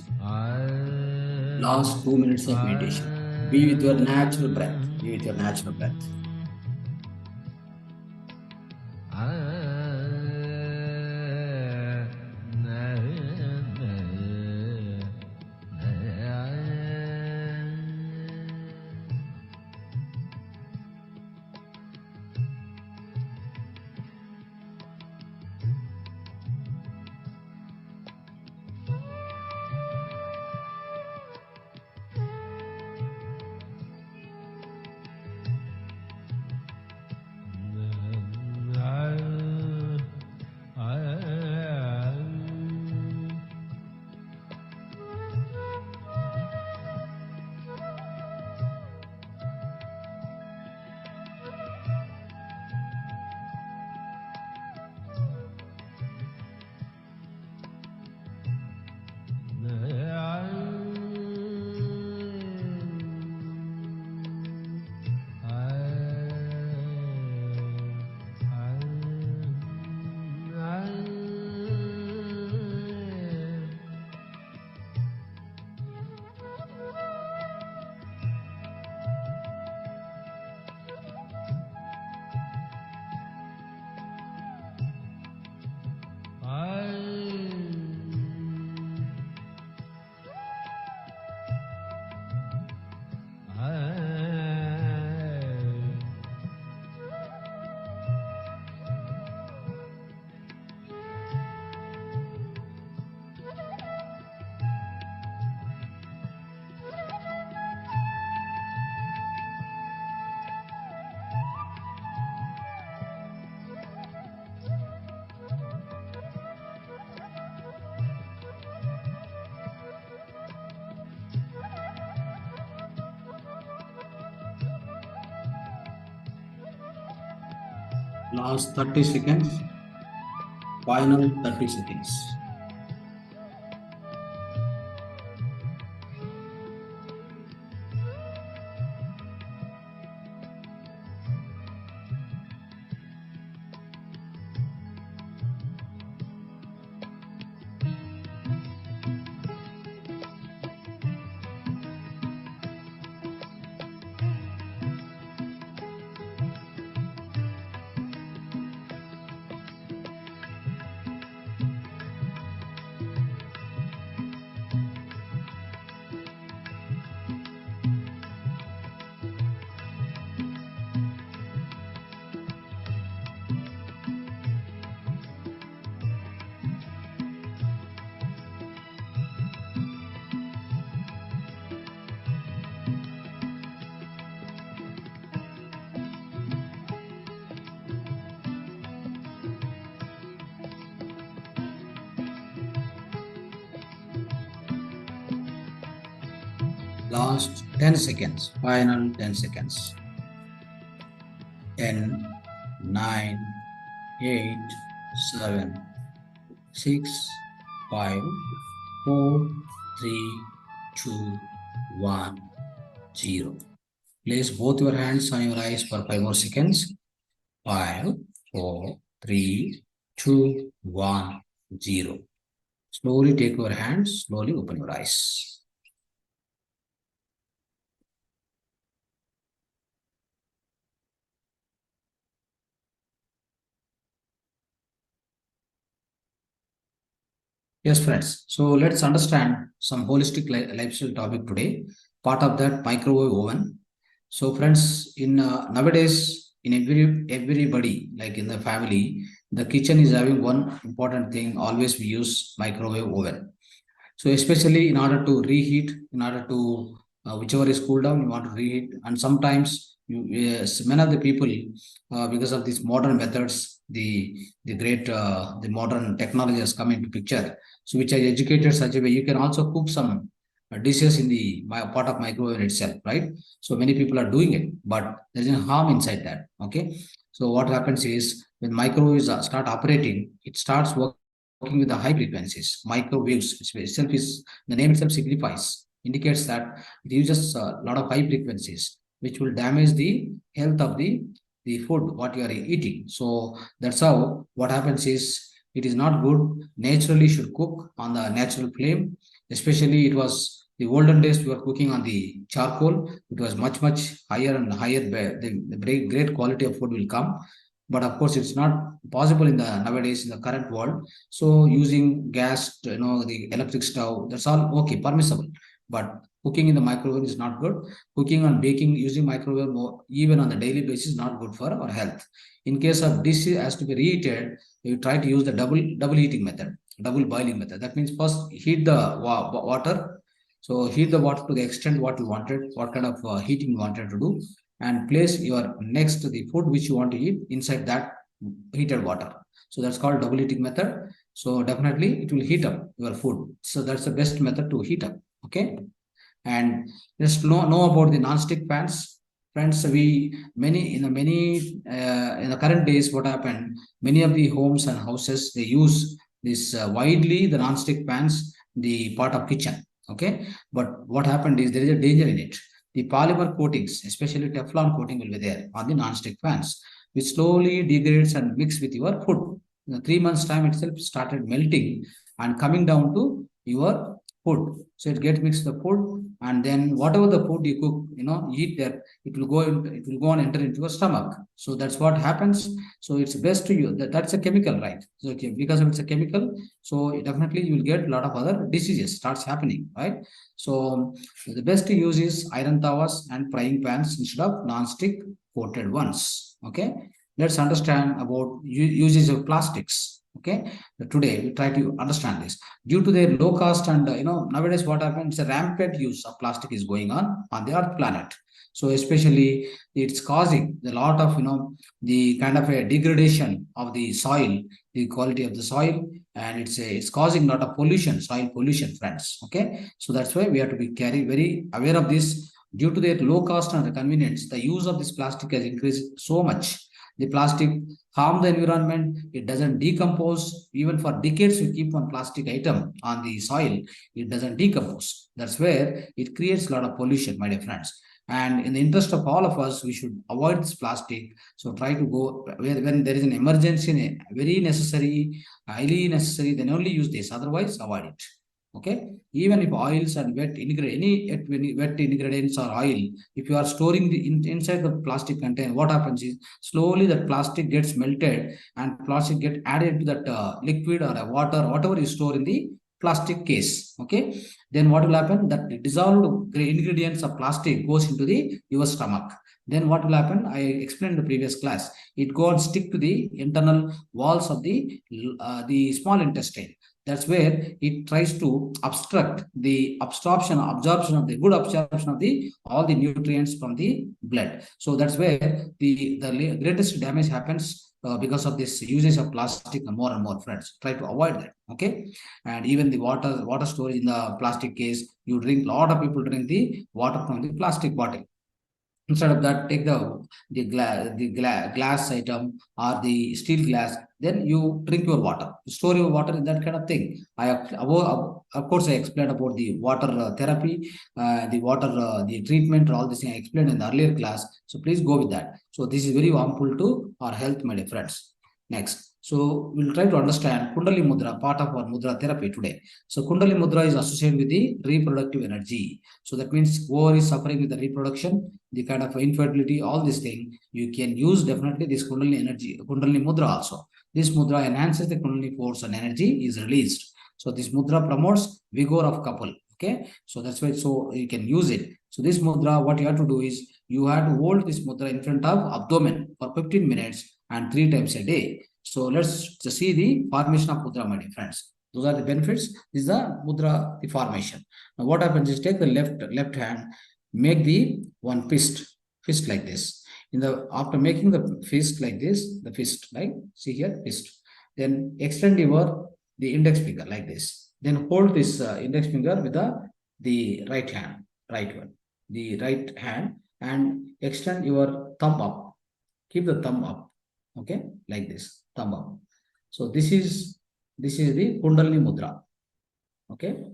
Last 2 minutes of meditation. Be with your natural breath. Be with your natural breath. Last 30 seconds. Final 30 seconds. Last 10 seconds. Final 10 seconds. 10, 9, 8, 7, 6, 5, 4, 3, 2, 1, 0. Place both your hands on your eyes for 5 more seconds. 5, 4, 3, 2, 1, 0. Slowly take your hands, slowly open your eyes. Yes, friends. So let's understand some holistic lifestyle topic today. Part of that, microwave oven. So, friends, in nowadays, in everybody, like in the family, the kitchen is having one important thing. Always we use microwave oven. So especially in order to reheat, in order to whichever is cool down, you want to reheat. And sometimes yes, many of the people, because of these modern methods, the modern technology has come into picture. So which are educated such a way you can also cook some dishes in the part of microwave itself, right? So many people are doing it, but there is no harm inside that. Okay. So what happens is when microwaves start operating, it starts working with the high frequencies, microwaves, which itself is the name itself signifies, indicates that it uses a lot of high frequencies, which will damage the health of the food what you are eating. So that's how what happens is it is not good. Naturally, should cook on the natural flame. Especially, it was the olden days we were cooking on the charcoal. It was much higher and higher. The great quality of food will come, but of course it's not possible in the nowadays in the current world. So using gas, the electric stove, that's all okay, permissible, but cooking in the microwave is not good. Cooking and baking using microwave even on the daily basis is not good for our health. In case of dish has to be reheated, you try to use the double heating method, double boiling method. That means first heat the water. So heat the water to the extent what you wanted, what kind of heating you wanted to do, and place your next the food which you want to eat inside that heated water. So that's called double heating method. So definitely it will heat up your food. So that's the best method to heat up. Okay. And just know about the non-stick pans. Friends, we many in the current days, what happened, many of the homes and houses, they use this widely the non-stick pans, the part of kitchen. Okay. But what happened is there is a danger in it. The polymer coatings, especially Teflon coating, will be there on the non-stick pans, which slowly degrades and mix with your food. In the 3 months time itself started melting and coming down to your food. So it gets mixed the food, and then whatever the food you cook, eat there, it will go and enter into your stomach. So that's what happens. So it's best to you that's a chemical, right? So okay, because it's a chemical, so definitely you will get a lot of other diseases starts happening, right? So the best to use is iron tawas and frying pans instead of non-stick coated ones. Okay, let's understand about uses of plastics. Okay, today we try to understand this. Due to their low cost and nowadays what happens, a rampant use of plastic is going on the earth planet. So especially it's causing a lot of the kind of a degradation of the soil, the quality of the soil, and it's causing a lot of pollution, soil pollution, friends. Okay, so that's why we have to be very aware of this. Due to their low cost and the convenience, the use of this plastic has increased so much. The plastic harm the environment. It doesn't decompose. Even for decades, you keep one plastic item on the soil, it doesn't decompose. That's where it creates a lot of pollution, my dear friends. And in the interest of all of us, we should avoid this plastic. So try to go when there is an emergency, very necessary, highly necessary, then only use this. Otherwise, avoid it. Okay. Even if oils and wet ingredients or oil, if you are storing inside the plastic container, what happens is slowly that plastic gets melted and plastic get added to that liquid or a water, whatever you store in the plastic case. Okay. Then what will happen? That the dissolved ingredients of plastic goes into the your stomach. Then what will happen? I explained in the previous class. It go and stick to the internal walls of the small intestine. That's where it tries to obstruct the absorption of the all the nutrients from the blood. So that's where the greatest damage happens because of this usage of plastic and more, friends. Try to avoid that. Okay. And even the water storage in the plastic case, you drink, a lot of people drink the water from the plastic bottle. Instead of that, take glass item or the steel glass. Then you drink your water, store your water in that kind of thing. Of course, I explained about the water therapy, the treatment, all this thing I explained in the earlier class. So please go with that. So this is very harmful to our health, my dear friends. Next. So we'll try to understand Kundalini Mudra, part of our Mudra therapy today. So Kundalini Mudra is associated with the reproductive energy. So that means whoever is suffering with the reproduction, the kind of infertility, all this thing, you can use definitely this Kundalini energy, Kundalini Mudra also. This Mudra enhances the Kundalini force and energy is released. So this Mudra promotes vigor of couple. Okay. So that's why, so you can use it. So this Mudra, what you have to do is you have to hold this Mudra in front of abdomen for 15 minutes and 3 times a day. So let's see the formation of Mudra, my dear friends. Those are the benefits. This is the Mudra, the formation. Now what happens is take the left hand, make the one fist like this. After making the fist like this, the fist, like see here, fist. Then extend the index finger like this. Then hold this index finger with the right hand, the right hand, and extend your thumb up. Keep the thumb up. Okay, like this, thumb up. So this is the Kundalini Mudra. Okay,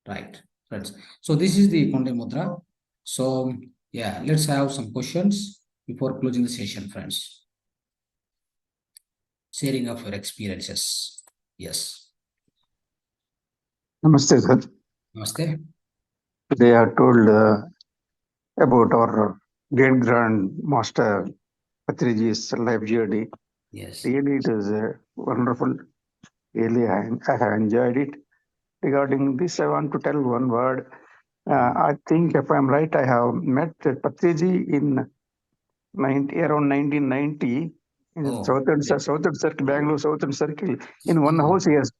right, friends. So this is the Kundalini Mudra. So yeah, let's have some questions before closing the session, friends. Sharing of your experiences. Yes. Namaste, sir. Namaste. They are told about our great grandmaster PATRIJI's life journey. Yes. Really, it is wonderful. Really, I have enjoyed it. Regarding this, I want to tell one word. I think, if I'm right, I have met PATRIJI in around 1990 in Southern Circle, Bangalore Southern Circle. In one house, he has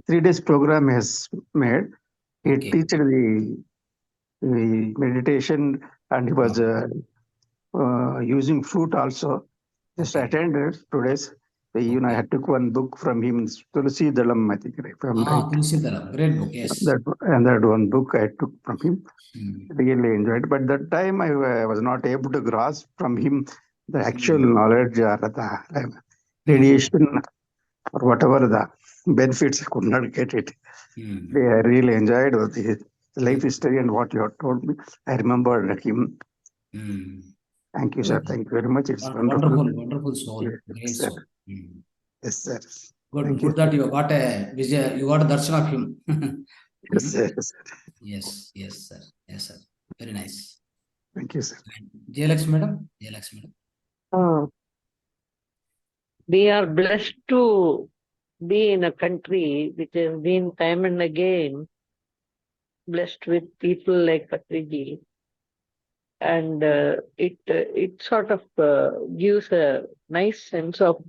3 days program has made. He teaches the meditation, and he was using flute also. Just attended 2 days. Even I had took one book from him, Tulsi Dalam, I think, if I'm right. Tulsi Dalam, great book, yes. That one book I took from him. Really enjoyed. But that time I was not able to grasp from him the actual knowledge or the radiation or whatever the benefits. I could not get it. I really enjoyed the life history and what you have told me. I remember him. Thank you, sir. Thank you very much. It's wonderful. Wonderful soul. Yes, Great sir. soul. Yes, sir. Good that you got a darshan of him. Yes, sir. Yes, sir. Yes, sir. Very nice. Thank you, sir. Jayalakshmi madam. We are blessed to be in a country which has been time and again blessed with people like PATRIJI. And it sort of gives a nice sense of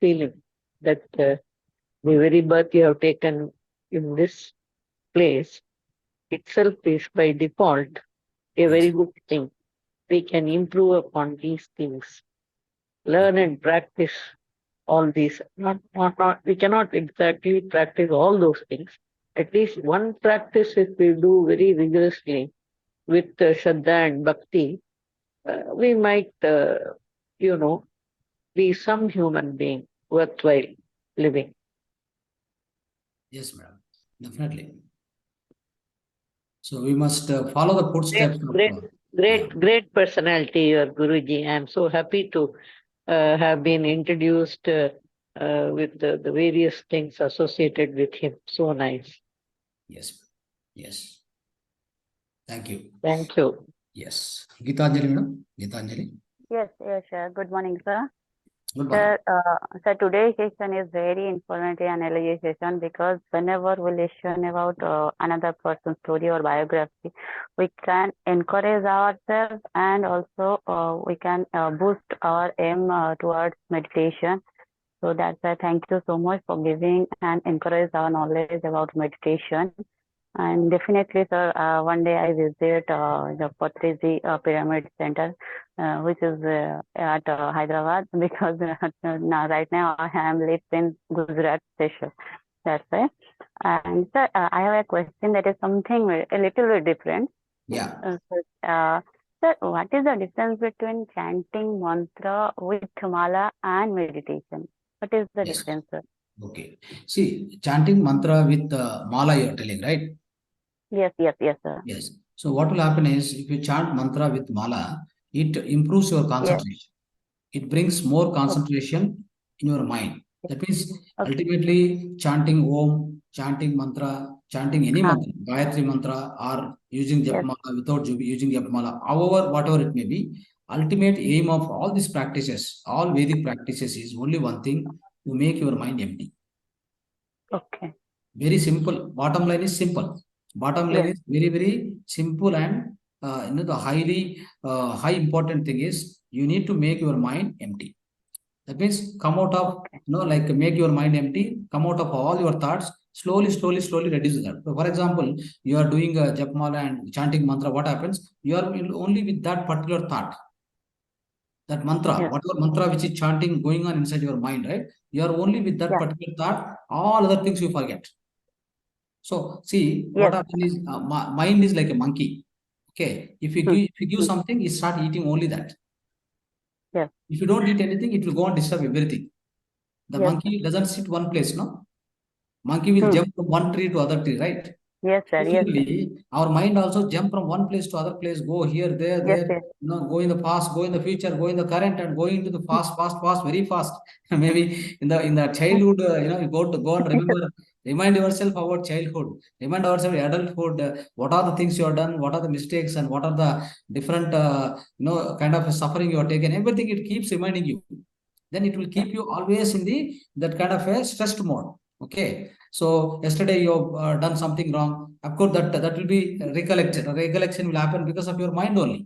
feeling that the very birth you have taken in this place itself is by default a very good thing. We can improve upon these things, learn and practice all these. We cannot exactly practice all those things. At least one practice, if we do very rigorously with Shraddha and Bhakti, we might, be some human being worthwhile living. Yes, madam. Definitely. So we must follow the footsteps Great personality, your Guruji. I am so happy to have been introduced with the various things associated with him. So nice. Yes. Yes. Thank you. Thank you. Yes. Gitanjali, madam. Gitanjali. Yes, sir. Good morning, sir. Good morning. Sir, today's session is very informative and elegant session because whenever we listen about another person's story or biography, we can encourage ourselves and also we can boost our aim towards meditation. So that's why thank you so much for giving and encourage our knowledge about meditation. And definitely, sir, one day I visit the PATRIJI Pyramid Center, which is at Hyderabad, because right now I am living in Gujarat station. That's why. And sir, I have a question that is something a little bit different. Yeah. Sir, what is the difference between chanting mantra with mala and meditation? What is the difference, sir? Okay. See, chanting mantra with mala you are telling, right? Yes, sir. Yes. So what will happen is if you chant mantra with mala, it improves your concentration. It brings more concentration in your mind. That means ultimately chanting Om, chanting mantra, chanting any mantra, Gayatri mantra, or using Japmala without using Japmala, however, whatever it may be, ultimate aim of all these practices, all Vedic practices is only one thing, to make your mind empty. Okay. Very simple. Bottom line is simple. Bottom line is very, very simple, and the high important thing is you need to make your mind empty. That means come out of, like make your mind empty, come out of all your thoughts, slowly reduce that. So for example, you are doing a japmala and chanting mantra, what happens? You are only with that particular thought. That mantra, whatever mantra which is chanting going on inside your mind, right? You are only with that particular thought, all other things you forget. So see, what happens is mind is like a monkey. Okay, if you give something, it start eating only that. If you don't eat anything, it will go and disturb everything. The monkey doesn't sit one place, no? Monkey will jump from one tree to other tree, right? Yes, sir. Similarly, our mind also jump from one place to other place, go here, there, go in the past, go in the future, go in the current, and go into the fast, very fast. Maybe in the childhood, you go and remind yourself about childhood, remind ourselves adulthood, what are the things you have done, what are the mistakes, and what are the different, kind of suffering you have taken. Everything it keeps reminding you. Then it will keep you always in that kind of a stressed mode. Okay, so yesterday you have done something wrong. Of course, that will be recollected. Recollection will happen because of your mind only.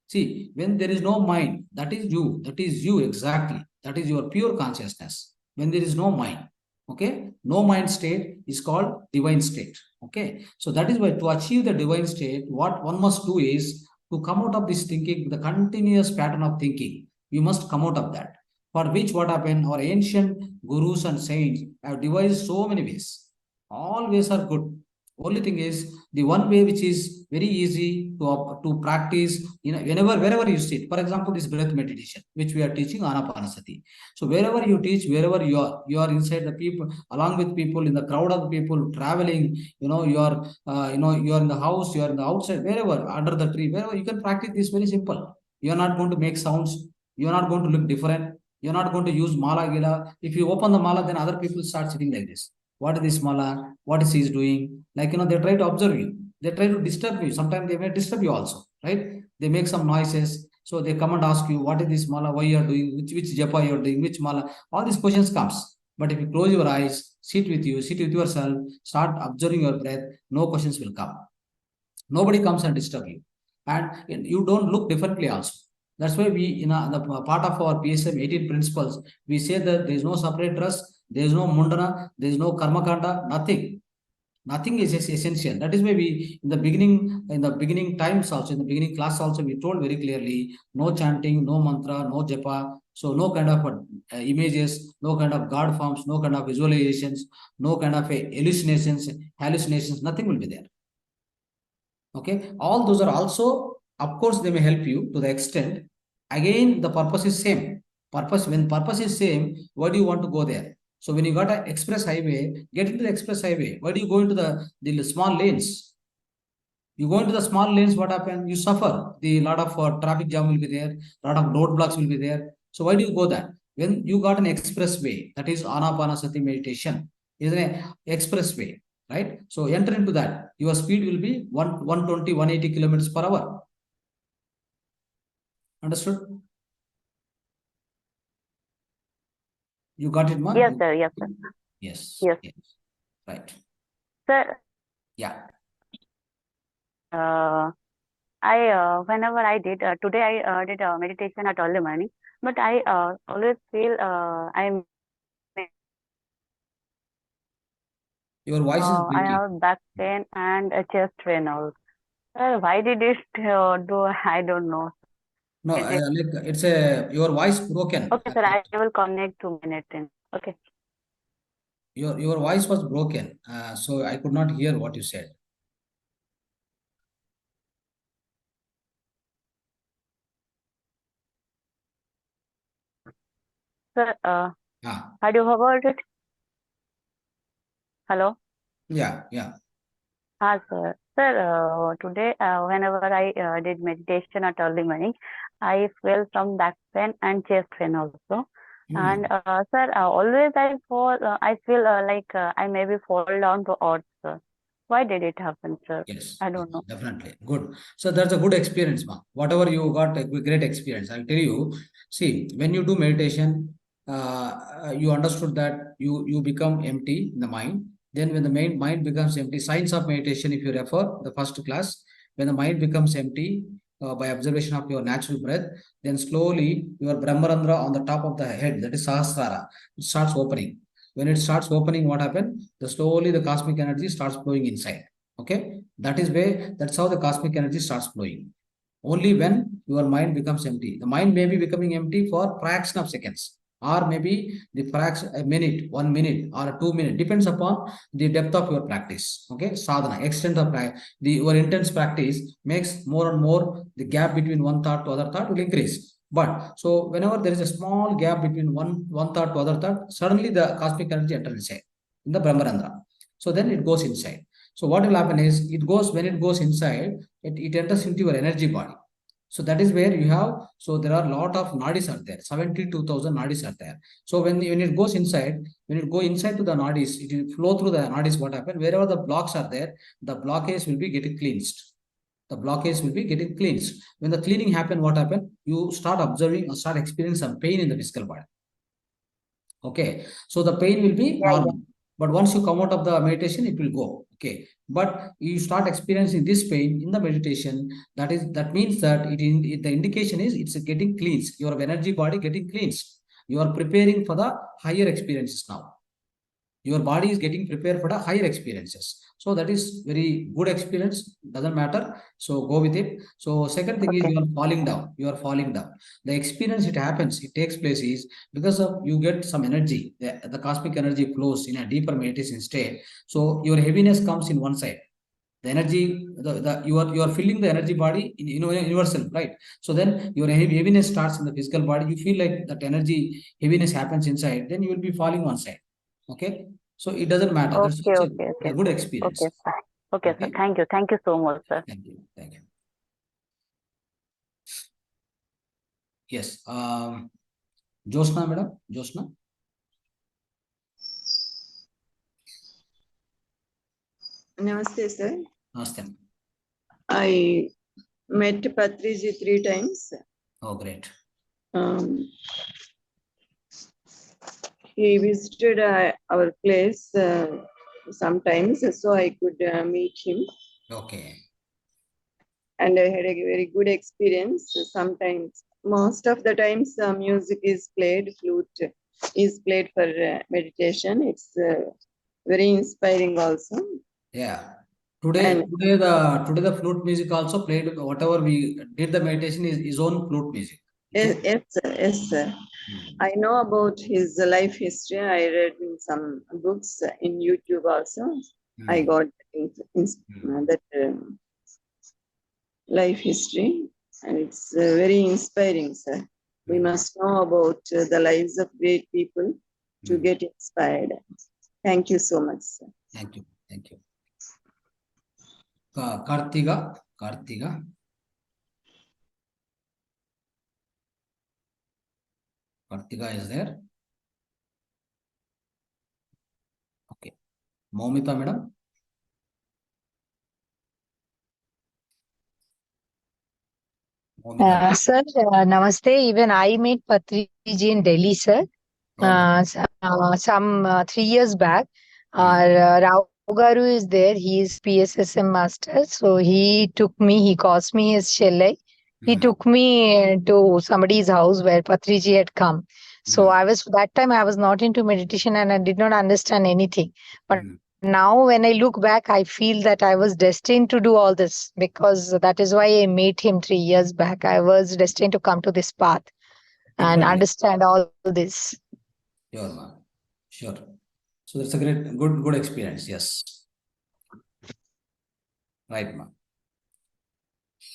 See, when there is no mind, that is you exactly. That is your pure consciousness. When there is no mind, okay, no mind state is called divine state. Okay, so that is why to achieve the divine state, what one must do is to come out of this thinking, the continuous pattern of thinking. You must come out of that. For which what happened, our ancient gurus and saints have devised so many ways. All ways are good. Only thing is the one way which is very easy to practice, wherever you sit. For example, this breath meditation, which we are teaching Anapanasati. So wherever you teach, wherever you are inside the people, along with people, in the crowd of people traveling, you are you are in the house, you are in the outside, wherever, under the tree, wherever you can practice this. Very simple. You are not going to make sounds. You are not going to look different. You're not going to use mala gila. If you open the mala, then other people start sitting like this. What is this mala? What is he doing? Like, they try to observe you. They try to disturb you. Sometimes they may disturb you also, right? They make some noises. So they come and ask you, what is this mala? Why you are doing? Which japa you are doing? Which mala? All these questions comes. But if you close your eyes, sit with yourself, start observing your breath, no questions will come. Nobody comes and disturb you. And you don't look differently also. That's why we, in the part of our PSM 18 principles, we say that there is no separate dress, there is no mundana, there is no karmakanda, nothing. Nothing is essential. That is why we, in the beginning times also, in the beginning class also, we told very clearly, no chanting, no mantra, no japa. So no kind of images, no kind of God forms, no kind of visualizations, no kind of hallucinations, nothing will be there. Okay, all those are also, of course, they may help you to the extent. Again, the purpose is same. Purpose, when purpose is same, why do you want to go there? So when you got an express highway, get into the express highway. Why do you go into the small lanes? You go into the small lanes, what happens? You suffer. The lot of traffic jam will be there, lot of roadblocks will be there. So why do you go there? When you got an expressway, that is Anapanasati meditation, is an expressway, right? So enter into that. Your speed will be 120, 180 kilometers per hour. Understood? You got it, Ma? Yes, sir. Yes, sir. Yes. Yes. Yes. Right. Sir, Yeah. Whenever I did, today I did meditation at early morning, but I always feel Your voice is I breaking. have back pain and a chest pain also. Sir, why did it do? I don't know. No, It is- like it's your voice broken. Okay, sir, I will connect to minute in. Okay. Your voice was broken, so I could not hear what you said. Sir, Ah, have you heard it? Hello? yeah. Sir. Sir, today whenever I did meditation at early morning, I felt some back pain and chest pain also. And sir, always I fall. I feel like I maybe fall down to earth, sir. Why did it happen, sir? Yes, I don't know. definitely. Good. So that's a good experience, ma. Whatever you got, a great experience. I'll tell you. See, when you do meditation, you understood that you become empty in the mind. Then when the mind becomes empty, signs of meditation, if you refer the first class, when the mind becomes empty by observation of your natural breath, then slowly your Brahmarandra on the top of the head, that is Sahasrara, it starts opening. When it starts opening, what happens? Slowly the cosmic energy starts flowing inside. Okay, that's how the cosmic energy starts flowing. Only when your mind becomes empty. The mind may be becoming empty for fraction of seconds, or maybe the fraction a minute, 1 minute, or 2 minutes, depends upon the depth of your practice. Okay, sadhana, extent of your intense practice makes more and more the gap between one thought to other thought will increase. But so whenever there is a small gap between one thought to other thought, suddenly the cosmic energy enters inside in the Brahmarandra. So then it goes inside. So what will happen is when it goes inside, it enters into your energy body. So that is where you have, so there are a lot of nadis are there, 72,000 nadis are there. So when it goes inside, when it go inside to the nadis, it will flow through the nadis, what happens? Wherever the blocks are there, the blockage will be getting cleansed. The blockage will be getting cleansed. When the cleaning happen, what happen? You start observing or start experiencing some pain in the physical body. Okay, so the pain will be normal. But once you come out of the meditation, it will go. Okay, but you start experiencing this pain in the meditation. That means that the indication is it's getting cleansed. Your energy body getting cleansed. You are preparing for the higher experiences now. Your body is getting prepared for the higher experiences. So that is very good experience. Doesn't matter. So go with it. So second thing is you are falling down. You are falling down. The experience it happens, it takes place is because of you get some energy. The cosmic energy flows in a deeper meditation state. So your heaviness comes in one side. The energy, you are filling the energy body in yourself, right? So then your heaviness starts in the physical body. You feel like that energy heaviness happens inside. Then you will be falling one side. Okay, so it doesn't matter. That's a good experience. Okay, sir. Okay, sir. Thank you. Thank you so much, sir. Thank you. Yes. Josna, madam. Josna. Namaste, sir. Namaste. I met PATRIJI 3 times. Oh, great. He visited our place sometimes, so I could meet him. Okay. And I had a very good experience. Sometimes, most of the times, music is played, flute is played for meditation. It's very inspiring also. Yeah. Today the flute music also played. Whatever we did the meditation is his own flute music. Okay? Yes, sir. Yes, sir. I know about his life history. I read in some books in YouTube also. I got that life history, and it's very inspiring, sir. We must know about the lives of great people to get inspired. Thank you so much, sir. Thank you. Thank you. Kartiga. Kartiga is there? Okay. Momita, madam. Sir, namaste. Even I met PATRIJI in Delhi, sir. Some 3 years back. Rao Garu is there. He is PSSM master. So he took me, he caused me his Chennai. He took me to somebody's house where PATRIJI had come. So that time I was not into meditation and I did not understand anything. But now when I look back, I feel that I was destined to do all this because that is why I met him 3 years back. I was destined to come to this path and understand all this. Sure, ma'am. Sure. So that's a good experience. Yes. Right, ma'am.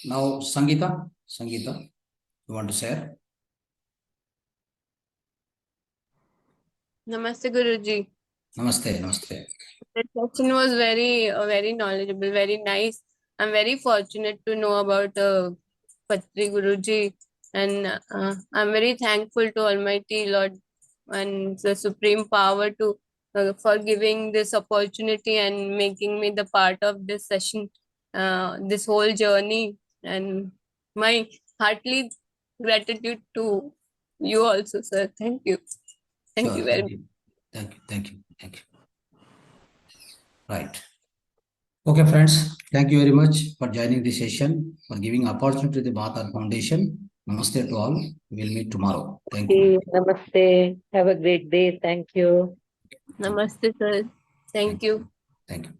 Now, Sangeeta, you want to share? Namaste, Guruji. Namaste. The session was very knowledgeable, very nice. I'm very fortunate to know about Patri Guruji, and I'm very thankful to Almighty Lord and the Supreme Power to for giving this opportunity and making me the part of this session, this whole journey, and my heartily gratitude to you also, sir. Thank you. Thank you very much. Thank you. Right. Okay, friends. Thank you very much for joining the session, for giving opportunity to the Mahavatar Foundation. Namaste to all. We'll meet tomorrow. Thank you. Namaste. Have a great day. Thank you. Namaste, sir. Thank you. Thank you.